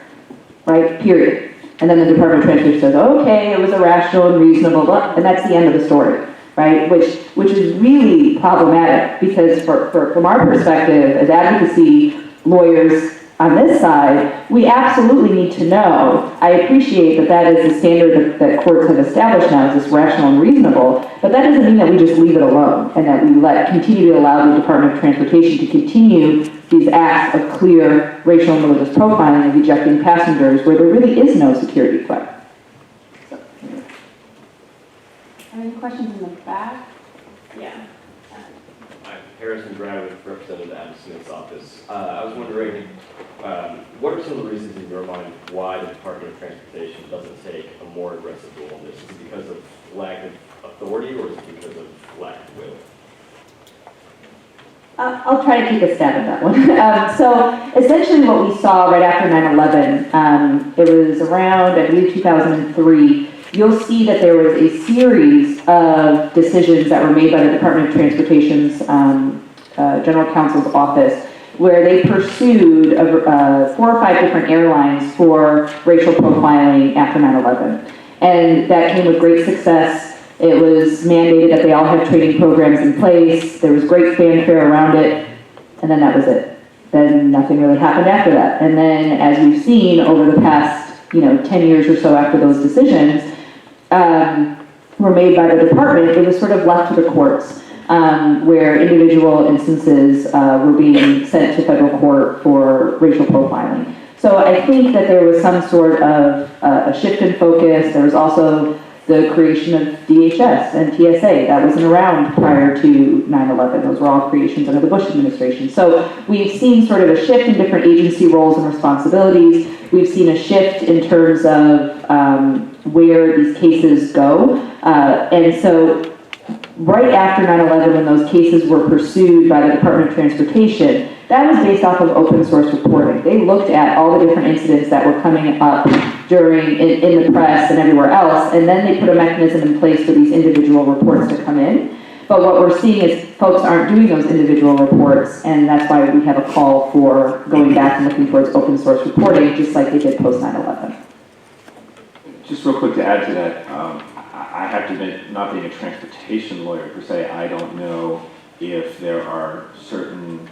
right, period. And then the Department of Transportation says, okay, it was a rational and reasonable, and that's the end of the story, right? Which is really problematic because from our perspective as advocacy lawyers on this side, we absolutely need to know. I appreciate that is the standard that courts have established now, is this rational and reasonable, but that doesn't mean that we just leave it alone and that we continue to allow the Department of Transportation to continue these acts of clear racial and religious profiling and ejecting passengers where there really is no security threat. Any questions in the back? Yeah. Hi, Harrison Dravitz, representative Adam Smith's office. I was wondering, what are some of the reasons in your mind why the Department of Transportation doesn't take a more aggressive role on this? Is it because of lack of authority, or is it because of lack of will? I'll try to take a stab at that one. So essentially what we saw right after 9/11, it was around, I believe, 2003, you'll see that there was a series of decisions that were made by the Department of Transportation's General Counsel's office where they pursued 4 or 5 different airlines for racial profiling after 9/11. And that came with great success. It was mandated that they all have training programs in place. There was great fanfare around it, and then that was it. Then nothing really happened after that. And then, as we've seen over the past, 10 years or so after those decisions were made by the department, it was sort of left to the courts, where individual instances were being sent to federal court for racial profiling. So I think that there was some sort of a shift in focus. There was also the creation of DHS and TSA. That wasn't around prior to 9/11. Those were all creations under the Bush administration. So we've seen sort of a shift in different agency roles and responsibilities. We've seen a shift in terms of where these cases go. And so right after 9/11, when those cases were pursued by the Department of Transportation, that was based off of open source reporting. They looked at all the different incidents that were coming up in the press and everywhere else, and then they put a mechanism in place for these individual reports to come in. But what we're seeing is folks aren't doing those individual reports, and that's why we have a call for going back and looking towards open source reporting, just like they did post 9/11. Just real quick to add to that, I have to admit, not being a transportation lawyer per se, I don't know if there are certain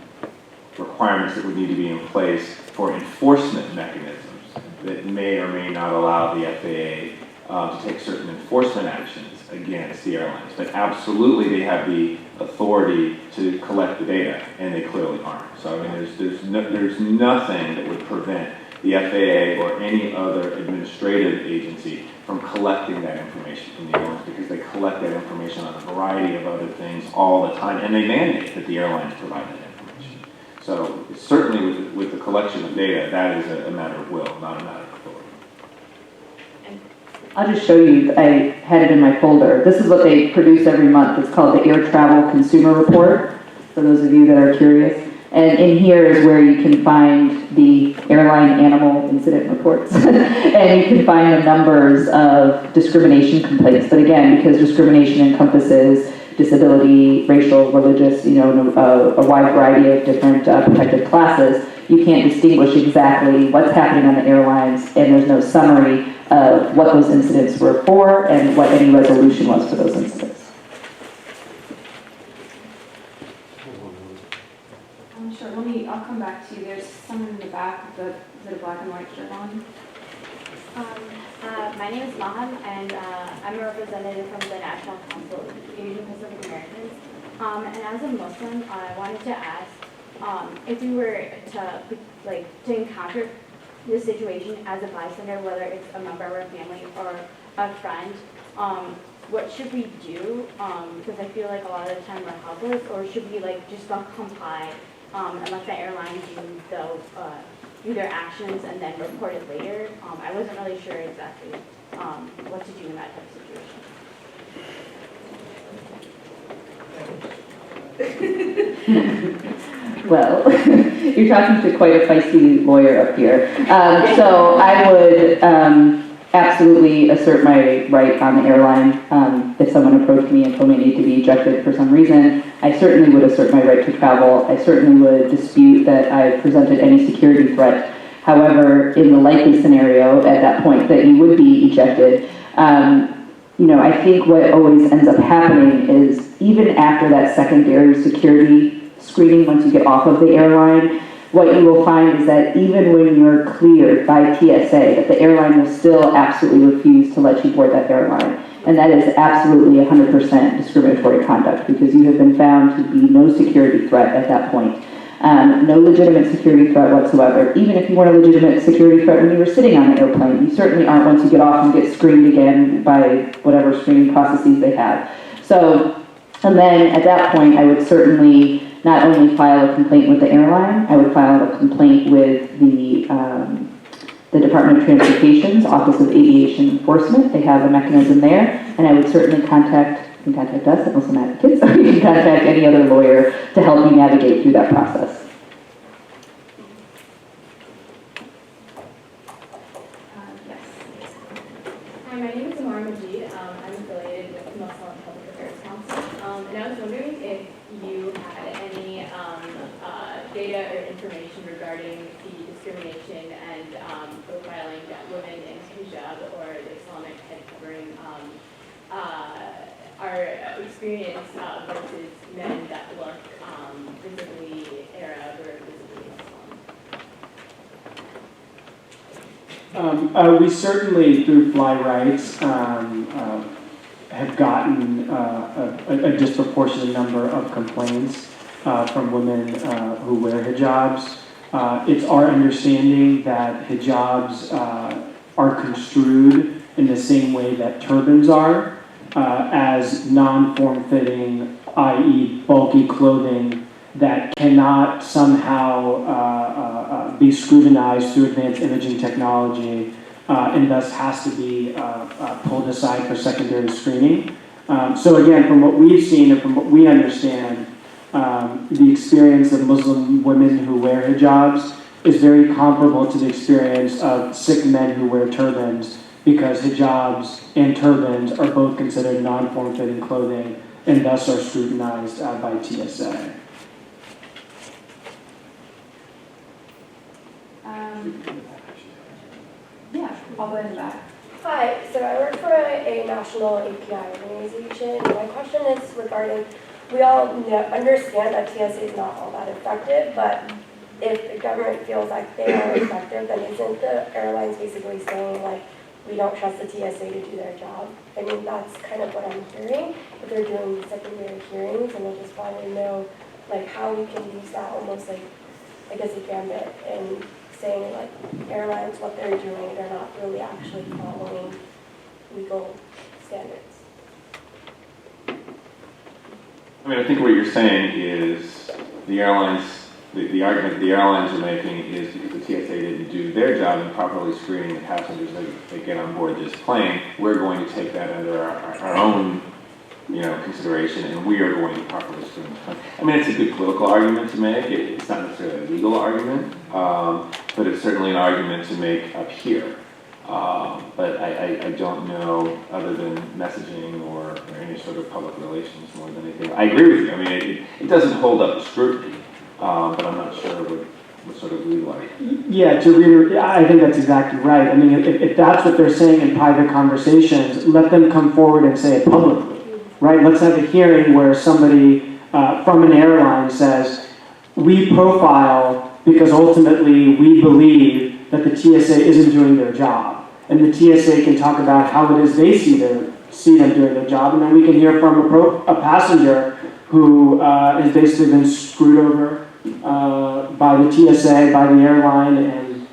requirements that would need to be in place for enforcement mechanisms that may or may not allow the FAA to take certain enforcement actions against the airlines. But absolutely they have the authority to collect the data, and they clearly aren't. So I mean, there's nothing that would prevent the FAA or any other administrative agency from collecting that information from the airlines, because they collect that information on a variety of other things all the time, and they mandate that the airlines provide that information. So certainly with the collection of data, that is a matter of will, not a matter of authority. I'll just show you, I had it in my folder. This is what they produce every month. It's called the Air Travel Consumer Report, for those of you that are curious. And in here is where you can find the airline animal incident reports. And you can find the numbers of discrimination complaints. But again, because discrimination encompasses disability, racial, religious, a wide variety of different protected classes, you can't distinguish exactly what's happening on the airlines, and there's no summary of what those incidents were for and what any resolution was for those incidents. Sure, I'll come back to you. There's someone in the back with is it a black and white shirt on? My name is Maham, and I'm a representative from the National Council of Asian Pacific Americans. And as a Muslim, I wanted to ask if you were to encounter this situation as a bystander, whether it's a member of our family or a friend, what should we do? Because I feel like a lot of the time we're helpless, or should we just comply and let the airline do their actions and then report it later? I wasn't really sure exactly what to do in that type of situation. Well, you're talking to quite a feisty lawyer up here. So I would absolutely assert my right on the airline. If someone approached me and told me I need to be ejected for some reason, I certainly would assert my right to travel. I certainly would dispute that I presented any security threat. However, in the likely scenario at that point that you would be ejected, I think what always ends up happening is even after that secondary security screening, once you get off of the airline, what you will find is that even when you're cleared by TSA, that the airline will still absolutely refuse to let you board that airline. And that is absolutely 100% discriminatory conduct because you have been found to be no security threat at that point. No legitimate security threat whatsoever. Even if you weren't a legitimate security threat when you were sitting on the airplane, you certainly aren't once you get off and get screened again by whatever screening processes they have. So, and then at that point, I would certainly not only file a complaint with the airline, I would file a complaint with the Department of Transportation's Office of Aviation Enforcement. They have a mechanism there, and I would certainly contact us at Muslim Advocates, or you can contact any other lawyer to help you navigate through that process. Yes. Hi, my name is Amar Majid. I'm affiliated with the Muslim Public Affairs Council. And I was wondering if you had any data or information regarding the discrimination and profiling women in hijab or the Islamic head covering our experience versus men that look visibly Arab or visibly Muslim. We certainly, through Fly Rights, have gotten a disproportionate number of complaints from women who wear hijabs. It's our understanding that hijabs are construed in the same way that turbans are, as non-form-fitting, i.e. bulky clothing that cannot somehow be scrutinized through advanced imaging technology and thus has to be pulled aside for secondary screening. So again, from what we've seen and from what we understand, the experience of Muslim women who wear hijabs is very comparable to the experience of Sikh men who wear turbans, because hijabs and turbans are both considered non-form-fitting clothing and thus are scrutinized by TSA. Yeah, all the way in the back. Hi, so I work for a national API organization. My question is regarding, we all understand that TSA is not all that effective, but if the government feels like they are effective, then isn't the airlines basically saying, like, we don't trust the TSA to do their job? I mean, that's kind of what I'm hearing, but they're doing secondary hearings, and I just want to know, like, how we can use that almost like, I guess, a gambit, and saying, like, airlines, what they're doing, they're not really actually following legal standards. I mean, I think what you're saying is the airlines, the argument the airlines are making is because the TSA didn't do their job in properly screening the passengers they get on board this plane, we're going to take that under our own, consideration, and we are going to properly screen the plane. I mean, it's a good political argument to make. It's not necessarily a legal argument, but it's certainly an argument to make up here. But I don't know, other than messaging or any sort of public relations more than anything. I agree with you. I mean, it doesn't hold up to scrutiny, but I'm not sure sort of leeway. Yeah, I think that's exactly right. I mean, if that's what they're saying in private conversations, let them come forward and say it publicly, right? Let's have a hearing where somebody from an airline says, we profile because ultimately we believe that the TSA isn't doing their job. And the TSA can talk about how it is they see them doing their job, and then we can hear from a passenger who has basically been screwed over by the TSA, by the airline, and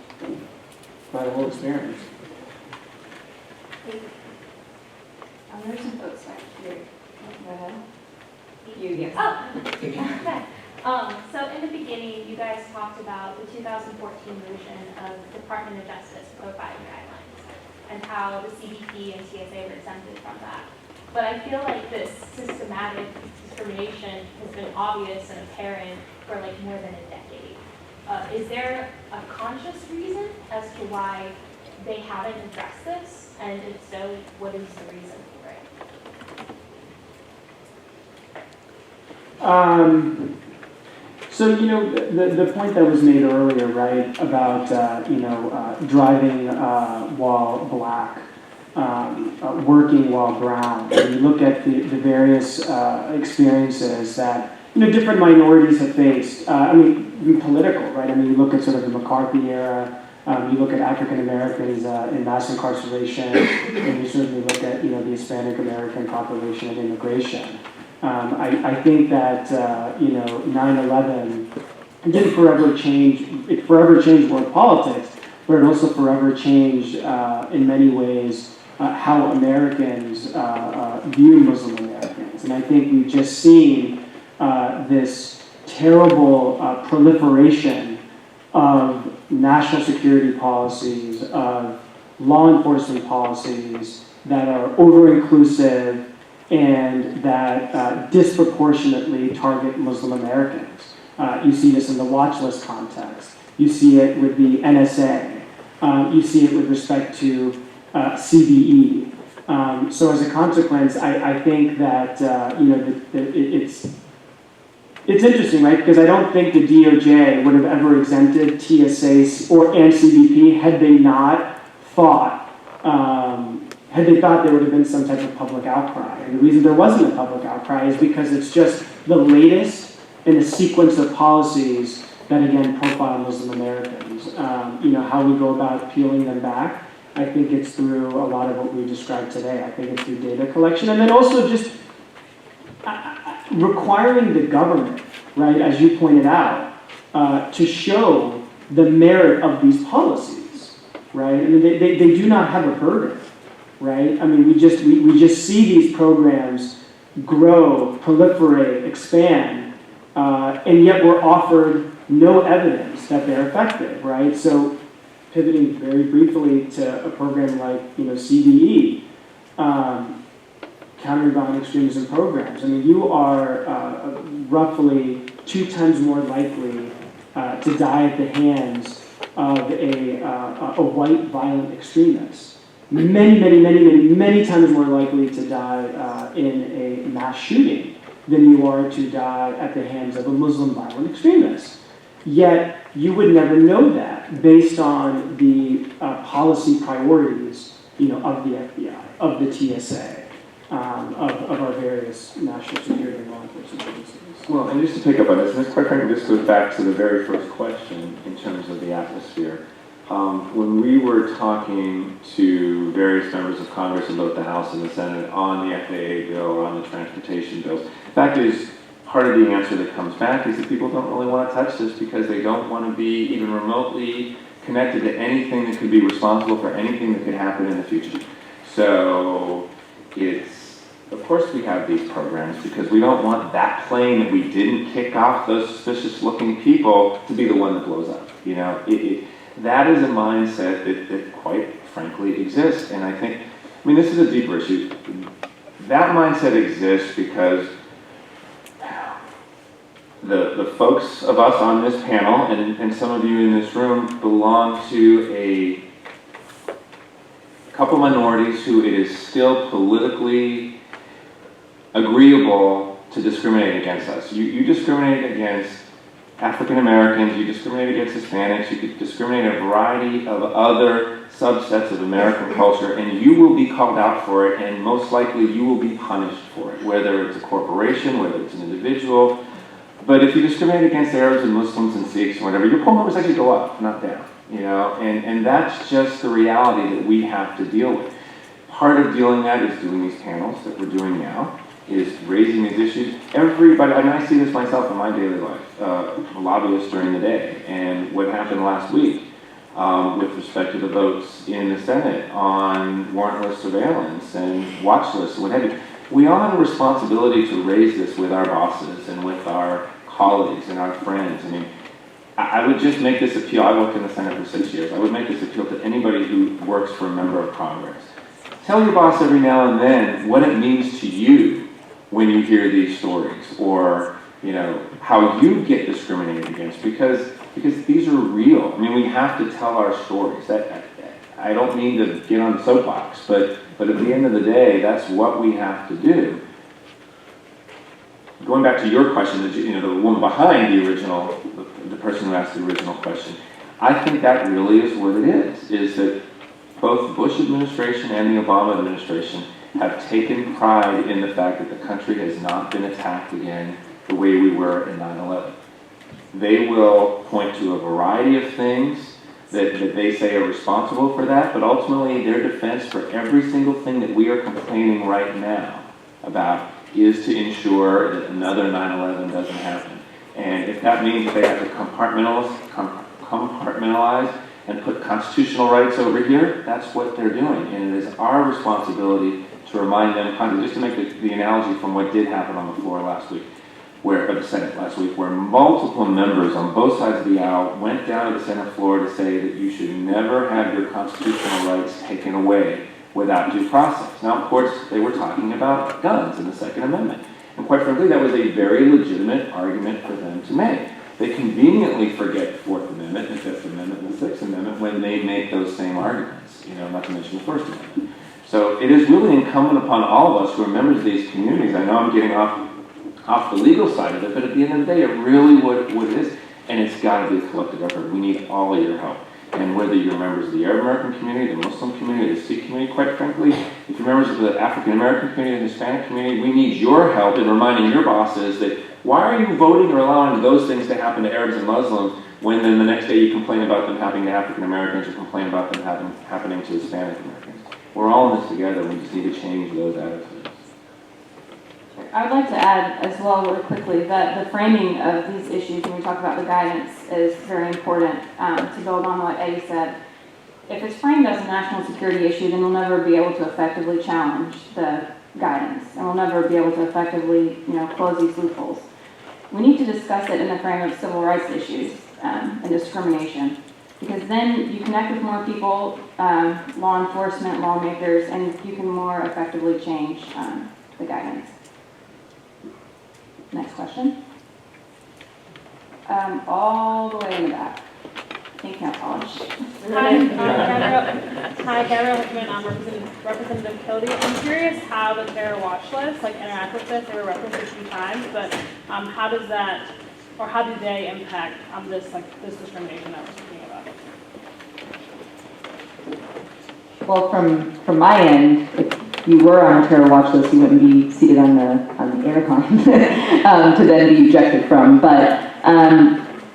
by the whole experience. There's some folks back here. Go ahead. You, yes. Okay. So in the beginning, you guys talked about the 2014 version of Department of Justice Code 5 guidelines and how the CBP and TSA were exempted from that. But I feel like this systematic discrimination has been obvious and apparent for like more than a decade. Is there a conscious reason as to why they haven't addressed this? And if so, what is the reason for it? So, the point that was made earlier, right, about, driving while black, working while brown. And you look at the various experiences that, different minorities have faced. Political, right? You look at sort of the McCarthy era, you look at African Americans in mass incarceration, and you certainly look at, the Hispanic American population and immigration. I think that, 9/11 didn't forever change, it forever changed world politics, but it also forever changed, in many ways, how Americans view Muslim Americans. And I think we've just seen this terrible proliferation of national security policies, of law enforcement policies that are over-inclusive and that disproportionately target Muslim Americans. You see this in the watch list context. You see it with the NSA. You see it with respect to CBE. So as a consequence, I think that it's interesting, right? Because I don't think the DOJ would have ever exempted TSA and CBP had they not thought, had they thought there would have been some type of public outcry. And the reason there wasn't a public outcry is because it's just the latest in a sequence of policies that, again, profile Muslim Americans. How we go about peeling them back, I think it's through a lot of what we described today. I think it's through data collection, and then also just requiring the government, right, as you pointed out, to show the merit of these policies, right? They do not have a burden, right? We just see these programs grow, proliferate, expand, and yet we're offered no evidence that they're effective, right? So pivoting very briefly to a program like, CDE, countering violent extremism programs. You are roughly 2 times more likely to die at the hands of a white violent extremist. Many times more likely to die in a mass shooting than you are to die at the hands of a Muslim violent extremist. Yet, you would never know that based on the policy priorities, of the FBI, of the TSA, of our various national security and law enforcement agencies. Well, and just to pick up on this, and this, quite frankly, this goes back to the very first question in terms of the atmosphere. When we were talking to various members of Congress in both the House and the Senate on the FAA bill or on the transportation bills, the fact is, part of the answer that comes back is that people don't really want to touch this because they don't want to be even remotely connected to anything that could be responsible for anything that could happen in the future. So of course we have these programs because we don't want that plane that we didn't kick off those suspicious looking people to be the one that blows up. That is a mindset that quite frankly exists. And I think, this is a deeper issue. That mindset exists because the folks of us on this panel, and some of you in this room, belong to a couple minorities who it is still politically agreeable to discriminate against us. You discriminate against African Americans, you discriminate against Hispanics, you could discriminate a variety of other subsets of American culture, and you will be called out for it, and most likely you will be punished for it, whether it's a corporation, whether it's an individual. But if you discriminate against Arabs and Muslims and Sikhs or whatever, your poll numbers actually go up, not down. You know, and that's just the reality that we have to deal with. Part of dealing that is doing these panels that we're doing now, is raising these issues. Everybody, I mean, I see this myself in my daily life, lobbyists during the day, and what happened last week with respect to the votes in the Senate on warrantless surveillance and watch lists and what have you. We all have a responsibility to raise this with our bosses and with our colleagues and our friends. I mean, I would just make this appeal. I worked in the Senate for 6 years. I would make this appeal to anybody who works for a member of Congress. Tell your boss every now and then what it means to you when you hear these stories, or how you get discriminated against, because these are real. I mean, we have to tell our stories. I don't mean to get on the soapbox, but at the end of the day, that's what we have to do. Going back to your question, the woman behind the original, the person who asked the original question, I think that really is what it is that both the Bush administration and the Obama administration have taken pride in the fact that the country has not been attacked again the way we were in 9/11. They will point to a variety of things that they say are responsible for that, but ultimately their defense for every single thing that we are complaining right now about is to ensure that another 9/11 doesn't happen. And if that means they have to compartmentalize and put constitutional rights over here, that's what they're doing. And it is our responsibility to remind them, just to make the analogy from what did happen on the floor last week, of the Senate last week, where multiple members on both sides of the aisle went down to the Senate floor to say that you should never have your constitutional rights taken away without due process. Now, of course, they were talking about guns and the Second Amendment. And quite frankly, that was a very legitimate argument for them to make. They conveniently forget the Fourth Amendment, the Fifth Amendment, and the Sixth Amendment when they make those same arguments, not to mention the First Amendment. So it is really incumbent upon all of us who are members of these communities. I know I'm getting off the legal side of it, but at the end of the day, it really what it is, and it's got to be a collective effort. We need all of your help. And whether you're members of the Arab American community, the Muslim community, the Sikh community, quite frankly, if you're members of the African American community, the Hispanic community, we need your help in reminding your bosses that why are you voting or allowing those things to happen to Arabs and Muslims when then the next day you complain about them happening to African Americans or complain about them happening to Hispanic Americans. We're all in this together. We just need to change those attitudes. I would like to add as well really quickly that the framing of these issues when we talk about the guidance is very important to build on what Eddie said. If it's framed as a national security issue, then we'll never be able to effectively challenge the guidance, and we'll never be able to effectively close these loopholes. We need to discuss it in the frame of civil rights issues and discrimination, because then you connect with more people, law enforcement, lawmakers, and you can more effectively change the guidance. Next question. All the way in the back. Thank you, College. Hi, Gabrielle Hickman. I'm Representative Kildee. I'm curious how the terror watch list interact with this. They were referenced a few times, but how does that, or how do they impact this discrimination that we're speaking about? Well, from my end, if you were on a terror watch list, you wouldn't be seated on the aircon to then be ejected from. But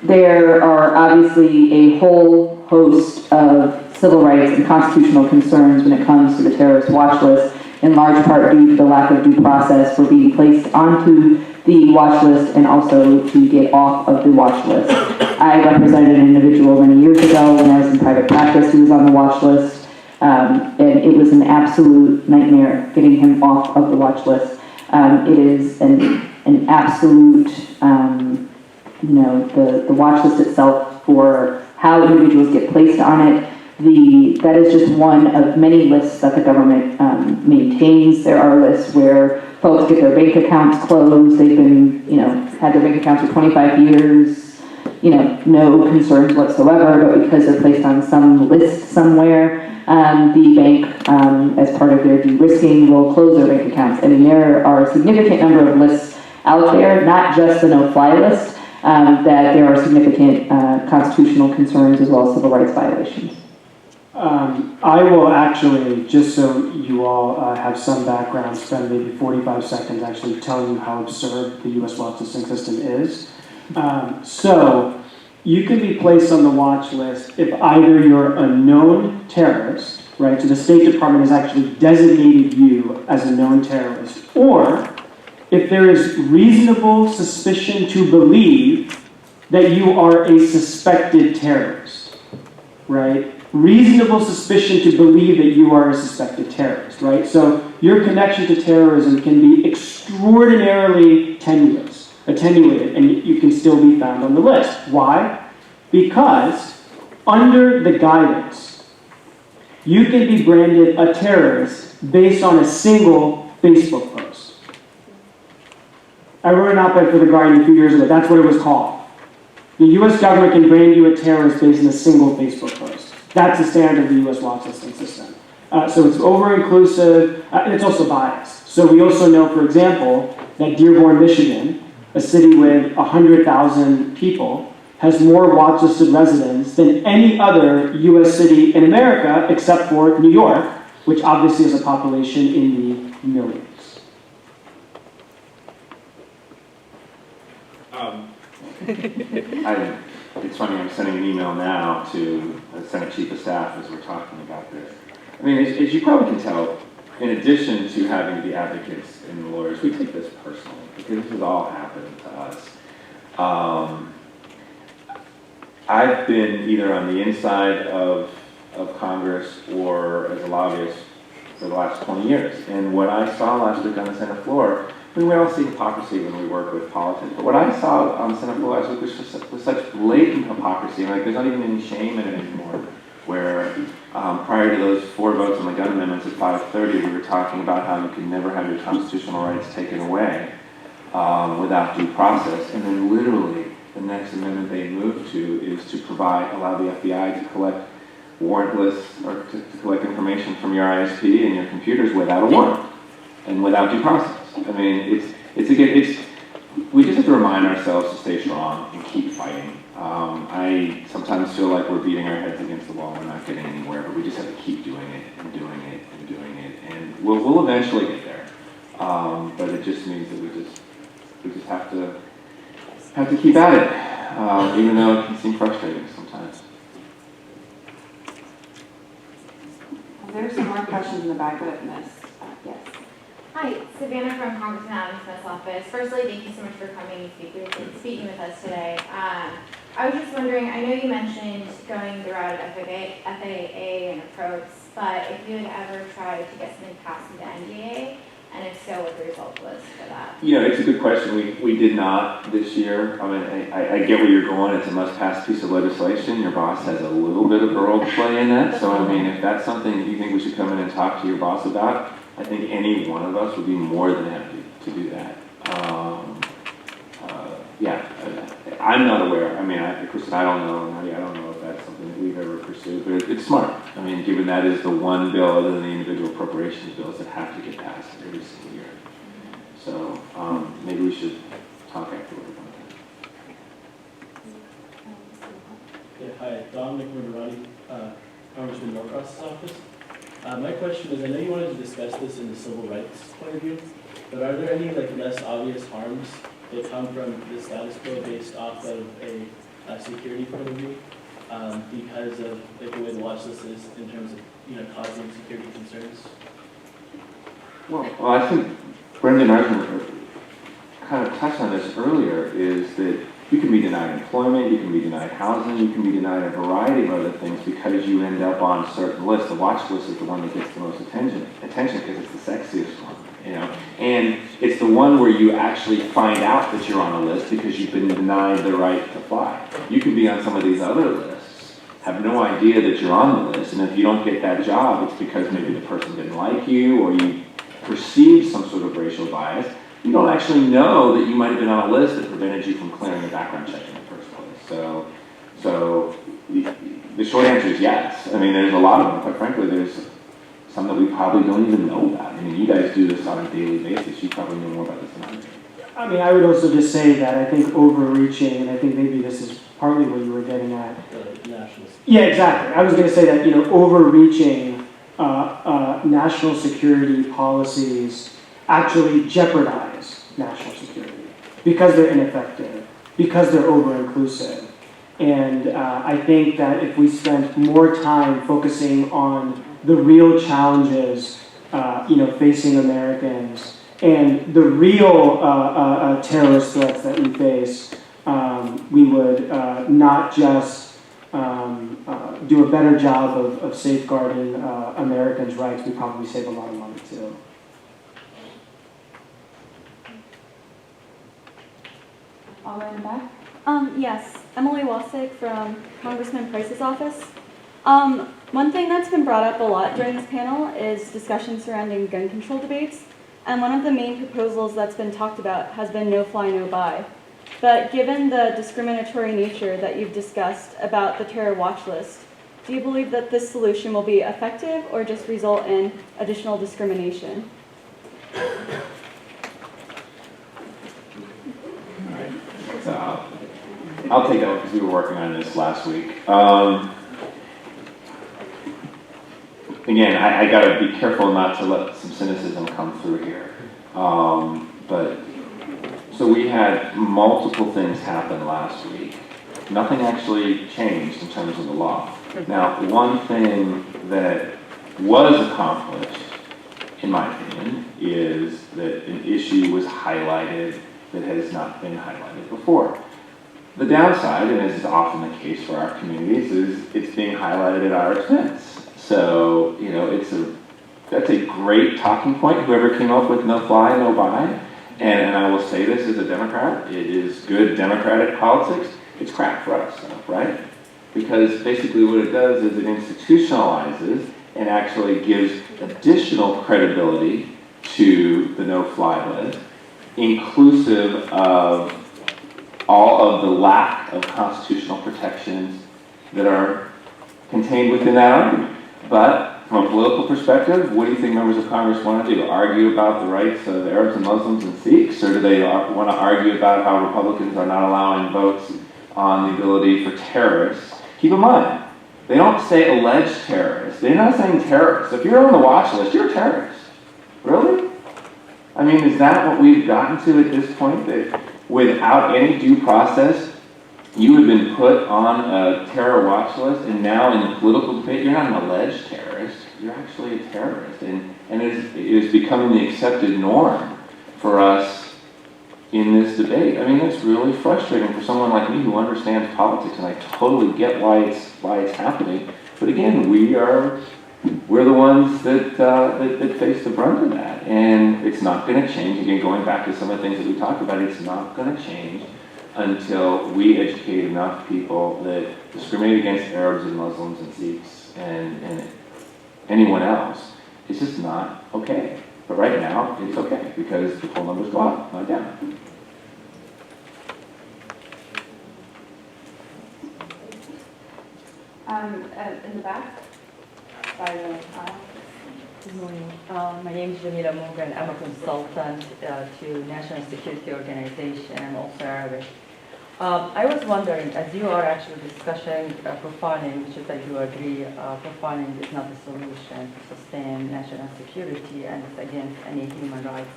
there are obviously a whole host of civil rights and constitutional concerns when it comes to the terrorist watch list, in large part due to the lack of due process for being placed onto the watch list and also to get off of the watch list. I represented an individual many years ago when I was in private practice who was on the watch list, and it was an absolute nightmare getting him off of the watch list. It is an absolute, the watch list itself for how individuals get placed on it. That is just one of many lists that the government maintains. There are lists where folks get their bank accounts closed. They've been, had their bank accounts for 25 years, no concerns whatsoever, but because they're placed on some list somewhere, the bank, as part of their de-risking, will close their bank accounts. I mean, there are a significant number of lists out there, not just the no-fly list, that there are significant constitutional concerns as well as civil rights violations. I will actually, just so you all have some background, spend maybe 45 seconds actually telling you how absurd the U.S. watch listing system is. So, you can be placed on the watch list if either you're a known terrorist, right, so the State Department has actually designated you as a known terrorist, or if there is reasonable suspicion to believe that you are a suspected terrorist, right? Reasonable suspicion to believe that you are a suspected terrorist, right? So your connection to terrorism can be extraordinarily attenuated, and you can still be found on the list. Why? Because under the guidance, you can be branded a terrorist based on a single Facebook post. I wrote an op-ed for The Guardian a few years ago. That's what it was called. The U.S. government can brand you a terrorist based on a single Facebook post. That's the standard of the U.S. watch listing system. So it's over-inclusive, and it's also biased. So we also know, for example, that Dearborn, Michigan, a city with 100,000 people, has more watch-listed residents than any other U.S. city in America, except for New York, which obviously has a population in the millions. It's funny, I'm sending an email now to the Senate Chief of Staff as we're talking about this. I mean, as you probably can tell, in addition to having the advocates and the lawyers, we take this personally, because this has all happened to us. I've been either on the inside of Congress or as a lobbyist for the last 20 years. And what I saw last week on the Senate floor, I mean, we all see hypocrisy when we work with politics, but what I saw on the Senate floor last week was such blatant hypocrisy. Like, there's not even any shame in it anymore. Where prior to those 4 votes on the gun amendments at 5:30, we were talking about how you can never have your constitutional rights taken away without due process. And then literally, the next amendment they moved to is to allow the FBI to collect warrantless, or to collect information from your ISP and your computers without a warrant and without due process. I mean, we just have to remind ourselves to stay strong and keep fighting. I sometimes feel like we're beating our heads against the wall and we're not getting anywhere, but we just have to keep doing it and doing it and doing it, and we'll eventually get there. But it just means that we just have to keep at it, even though it can seem frustrating sometimes. There's some more questions in the back that I've missed. Yes. Hi, Savannah from Congressman Adam Smith's office. Firstly, thank you so much for coming and speaking with us today. I was just wondering, I know you mentioned going the route of FAA and approach, but if you had ever tried to get something passed in the NDA, and if so, what the result was for that? You know, it's a good question. We did not this year. I mean, I get where you're going. It's a must-pass piece of legislation. Your boss has a little bit of a role to play in that. So, I mean, if that's something that you think we should come in and talk to your boss about, I think any one of us would be more than happy to do that. I'm not aware. I mean, Kristen, I don't know, and I don't know if that's something that we've ever pursued, but it's smart. I mean, given that is the one bill other than the individual appropriations bills that have to get passed every single year. So maybe we should talk afterward about that. Yeah, hi, Dominic Murderati, Congressman Norcross's office. My question is, I know you wanted to discuss this in the civil rights point of view, but are there any less obvious harms that come from the status quo based off of a security point of view because of the way the watch list is in terms of causing security concerns? Well, I think Brendan Eisner kind of touched on this earlier, is that you can be denied employment, you can be denied housing, you can be denied a variety of other things because you end up on certain lists. The watch list is the one that gets the most attention because it's the sexiest one, and it's the one where you actually find out that you're on a list because you've been denied the right to fly. You can be on some of these other lists, have no idea that you're on the list, and if you don't get that job, it's because maybe the person didn't like you or you perceived some sort of racial bias. You don't actually know that you might have been on a list that prevented you from clearing a background check in the first place. So the short answer is yes. I mean, there's a lot of them. Quite frankly, there's some that we probably don't even know about. I mean, you guys do this on a daily basis. You probably know more about this than I do. I mean, I would also just say that I think overreaching, and I think maybe this is partly what you were getting at. National. Yeah, exactly. I was going to say that, overreaching national security policies actually jeopardize national security because they're ineffective, because they're over-inclusive. And I think that if we spent more time focusing on the real challenges, facing Americans, and the real terrorist threats that we face, we would not just do a better job of safeguarding Americans' rights, we probably save a lot of money too. All right in the back. Yes, Emily Wasik from Congressman Price's office. One thing that's been brought up a lot during this panel is discussion surrounding gun control debates. And one of the main proposals that's been talked about has been no fly, no buy. But given the discriminatory nature that you've discussed about the terror watch list, do you believe that this solution will be effective or just result in additional discrimination? So I'll take that one because we were working on this last week. Again, I got to be careful not to let some cynicism come through here. But so we had multiple things happen last week. Nothing actually changed in terms of the law. Now, one thing that was accomplished, in my opinion, is that an issue was highlighted that has not been highlighted before. The downside, and this is often the case for our communities, is it's being highlighted at our expense. So, that's a great talking point, whoever came up with no fly, no buy. And I will say this as a Democrat, it is good Democratic politics. It's crap for us, right? Because basically what it does is it institutionalizes and actually gives additional credibility to the no-fly list, inclusive of all of the lack of constitutional protections that are contained within that argument. But from a political perspective, what do you think members of Congress want to do? Argue about the rights of Arabs and Muslims and Sikhs? Or do they want to argue about how Republicans are not allowing votes on the ability for terrorists? Keep in mind, they don't say alleged terrorists. They're not saying terrorists. If you're on the watch list, you're a terrorist. Really? I mean, is that what we've gotten to at this point? That without any due process, you have been put on a terror watch list, and now in the political debate, you're not an alleged terrorist. You're actually a terrorist. And it is becoming the accepted norm for us in this debate. I mean, it's really frustrating for someone like me who understands politics, and I totally get why it's happening. But again, we're the ones that face the brunt of that. And it's not going to change. Again, going back to some of the things that we talked about, it's not going to change until we educate enough people that discriminate against Arabs and Muslims and Sikhs and anyone else. It's just not okay. But right now, it's okay because the poll numbers go up, not down. In the back, by the aisle. Good morning. My name is Jamila Morgan. I'm a consultant to National Security Organization. I'm also Arabic. I was wondering, as you are actually discussing profiling, which is I do agree, profiling is not the solution to sustain national security and it's against any human rights.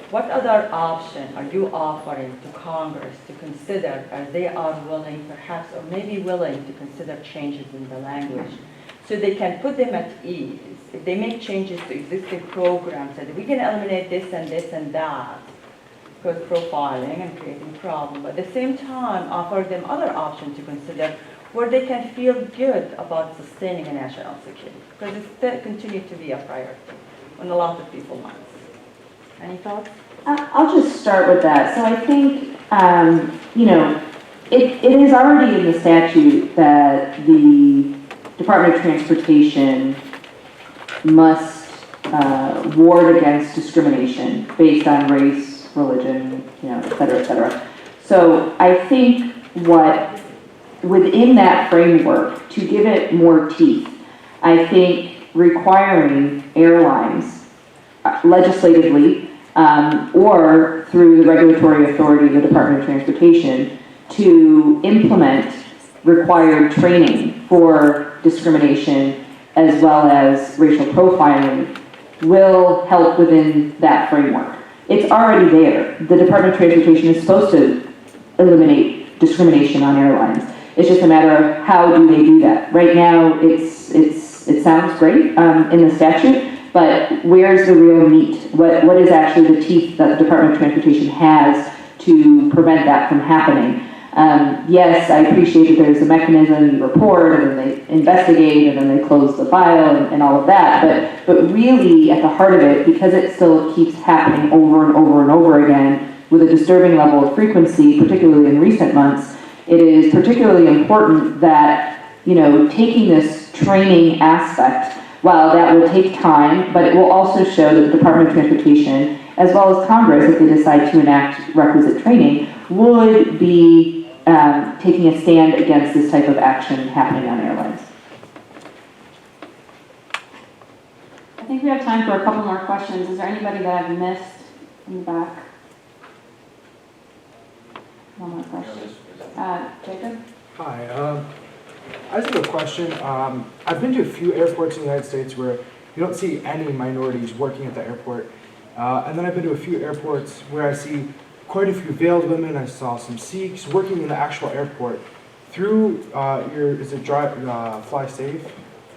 What other option are you offering to Congress to consider as they are willing, perhaps, or maybe willing to consider changes in the language so they can put them at ease? If they make changes to existing programs and we can eliminate this and that, because profiling and creating problems, but at the same time offer them other options to consider where they can feel good about sustaining a national security, because it still continues to be a priority on a lot of people's minds. Any thoughts? I'll just start with that. So I think, it is already in the statute that the Department of Transportation must ward against discrimination based on race, religion, et cetera, et cetera. So I think within that framework, to give it more teeth, I think requiring airlines legislatively or through the regulatory authority of the Department of Transportation to implement required training for discrimination as well as racial profiling will help within that framework. It's already there. The Department of Transportation is supposed to eliminate discrimination on airlines. It's just a matter of how do they do that. Right now, it sounds great in the statute, but where's the real meat? What is actually the teeth that the Department of Transportation has to prevent that from happening? Yes, I appreciate that there's a mechanism, you report, and then they investigate, and then they close the file, and all of that, but really, at the heart of it, because it still keeps happening over and over and over again with a disturbing level of frequency, particularly in recent months, it is particularly important that, taking this training aspect, while that will take time, but it will also show that the Department of Transportation, as well as Congress, if they decide to enact requisite training, would be taking a stand against this type of action happening on airlines. I think we have time for a couple more questions. Is there anybody that I've missed in the back? One more question. Jacob? Hi. I just have a question. I've been to a few airports in the United States where you don't see any minorities working at the airport. And then I've been to a few airports where I see quite a few veiled women. I saw some Sikhs working in the actual airport. Through Fly Safe?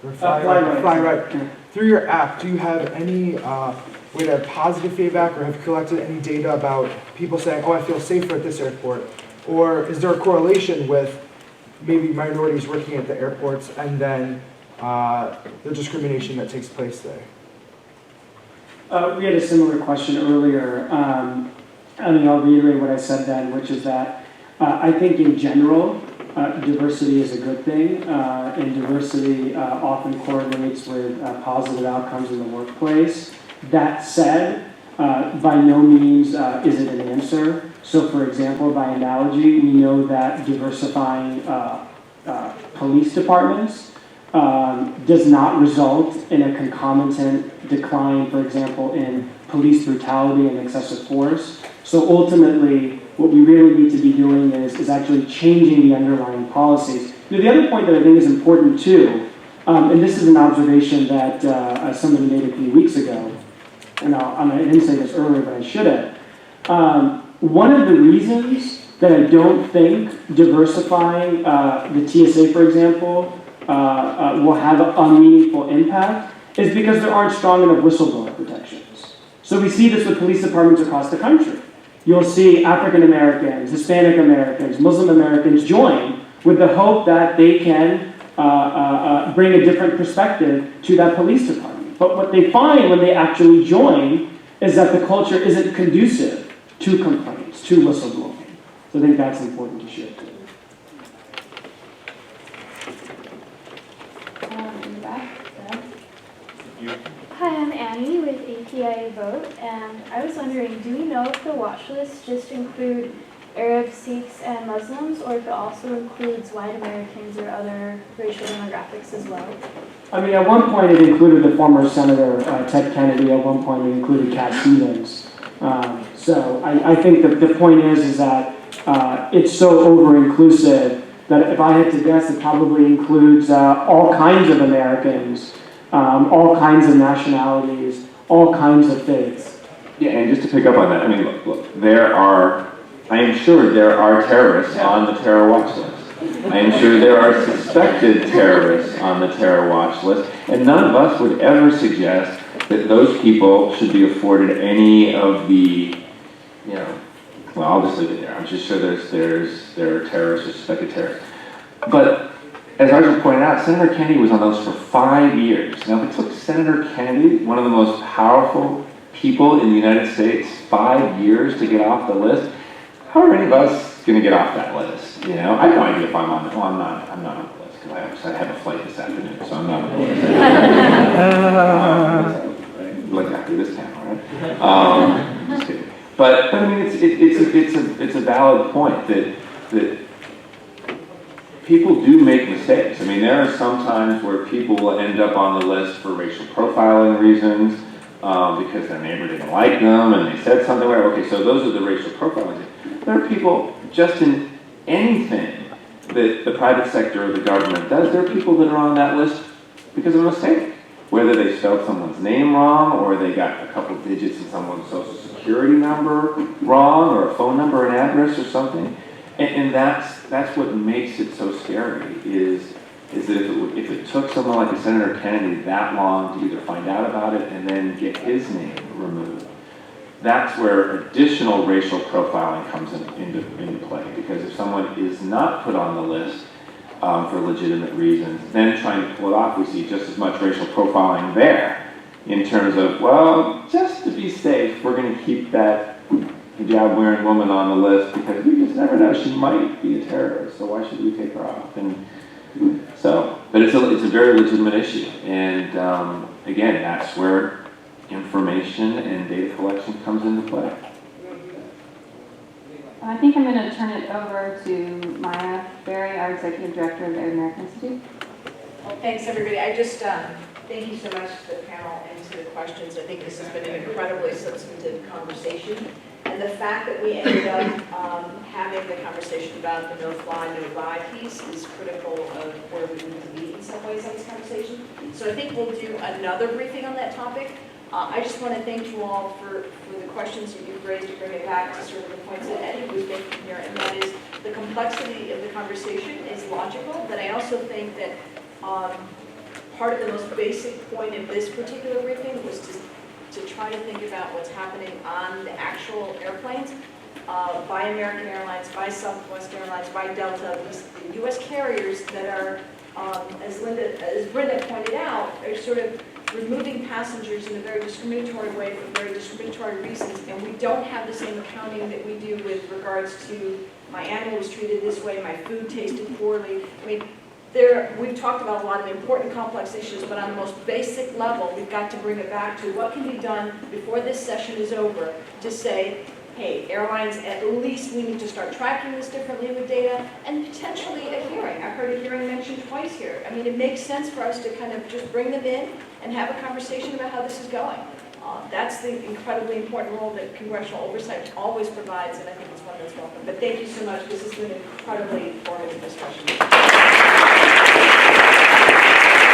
Or Fly Right. Through your app, do you have any way to have positive feedback, or have you collected any data about people saying, oh, I feel safer at this airport? Or is there a correlation with maybe minorities working at the airports and then the discrimination that takes place there? We had a similar question earlier. I'll reiterate what I said then, which is that I think in general, diversity is a good thing, and diversity often correlates with positive outcomes in the workplace. That said, by no means is it an answer. So for example, by analogy, we know that diversifying police departments does not result in a concomitant decline, for example, in police brutality and excessive force. So ultimately, what we really need to be doing is actually changing the underlying policies. The other point that I think is important too, and this is an observation that somebody made a few weeks ago, and I didn't say this earlier, but I should have. One of the reasons that I don't think diversifying the TSA, for example, will have a meaningful impact is because there aren't strong enough whistleblower protections. So we see this with police departments across the country. You'll see African Americans, Hispanic Americans, Muslim Americans join with the hope that they can bring a different perspective to that police department. But what they find when they actually join is that the culture isn't conducive to complaints, to whistleblowing. So I think that's important to share too. In the back. Hi, I'm Annie with API Vote, and I was wondering, do we know if the watch list just include Arabs, Sikhs, and Muslims, or if it also includes white Americans or other racial demographics as well? I mean, at one point it included the former Senator Ted Kennedy. At one point it included Cat Stevens. So I think that the point is that it's so over-inclusive that if I had to guess, it probably includes all kinds of Americans, all kinds of nationalities, all kinds of faiths. Yeah, and just to pick up on that, I mean, look, I am sure there are terrorists on the terror watch list. I am sure there are suspected terrorists on the terror watch list, and none of us would ever suggest that those people should be afforded any of the, well, I'll just leave it there. I'm just sure there are terrorists or suspected terrorists. But as Arjun pointed out, Senator Kennedy was on those for 5 years. Now, if it took Senator Kennedy, one of the most powerful people in the United States, 5 years to get off the list, how are any of us going to get off that list? I have no idea if I'm on it. Well, I'm not on the list because I have a flight this afternoon, so I'm not on the list. Like after this panel, right? Just kidding. But I mean, it's a valid point that people do make mistakes. I mean, there are some times where people will end up on the list for racial profiling reasons, because their neighbor didn't like them and they said something, right? Okay, so those are the racial profiling. There are people just in anything that the private sector or the government does, there are people that are on that list because of a mistake. Whether they spelled someone's name wrong, or they got a couple digits in someone's social security number wrong, or a phone number, an address, or something. And that's what makes it so scary, is that if it took someone like a Senator Kennedy that long to either find out about it and then get his name removed, that's where additional racial profiling comes into play. Because if someone is not put on the list for legitimate reasons, then trying to pull it off, we see just as much racial profiling there in terms of, well, just to be safe, we're going to keep that hijab-wearing woman on the list because we just never know, she might be a terrorist, so why should we take her off? And so, but it's a very legitimate issue, and again, that's where information and data collection comes into play. I think I'm going to turn it over to Maya Berry, our Executive Director of the Arab American Institute. Well, thanks, everybody. I just thank you so much to the panel and to the questions. I think this has been an incredibly substantive conversation. And the fact that we ended up having the conversation about the no-fly, no-buy piece is critical of where we need to be in some ways on this conversation. So I think we'll do another briefing on that topic. I just want to thank you all for the questions that you've raised to bring it back to sort of the points that Eddie was making here, and that is the complexity of the conversation is logical, but I also think that part of the most basic point of this particular briefing was to try to think about what's happening on the actual airplanes by American Airlines, by Southwest Airlines, by Delta, the U.S. carriers that are, as Brenda pointed out, are sort of removing passengers in a very discriminatory way for very discriminatory reasons, and we don't have the same accounting that we do with regards to my animal was treated this way, my food tasted poorly. I mean, we've talked about a lot of important complex issues, but on the most basic level, we've got to bring it back to what can be done before this session is over to say, hey, airlines, at least we need to start tracking this differently with data, and potentially a hearing. I heard a hearing mentioned twice here. I mean, it makes sense for us to kind of just bring them in and have a conversation about how this is going. That's the incredibly important role that congressional oversight always provides, and I think it's one that's welcome. But thank you so much. This has been an incredibly informative discussion.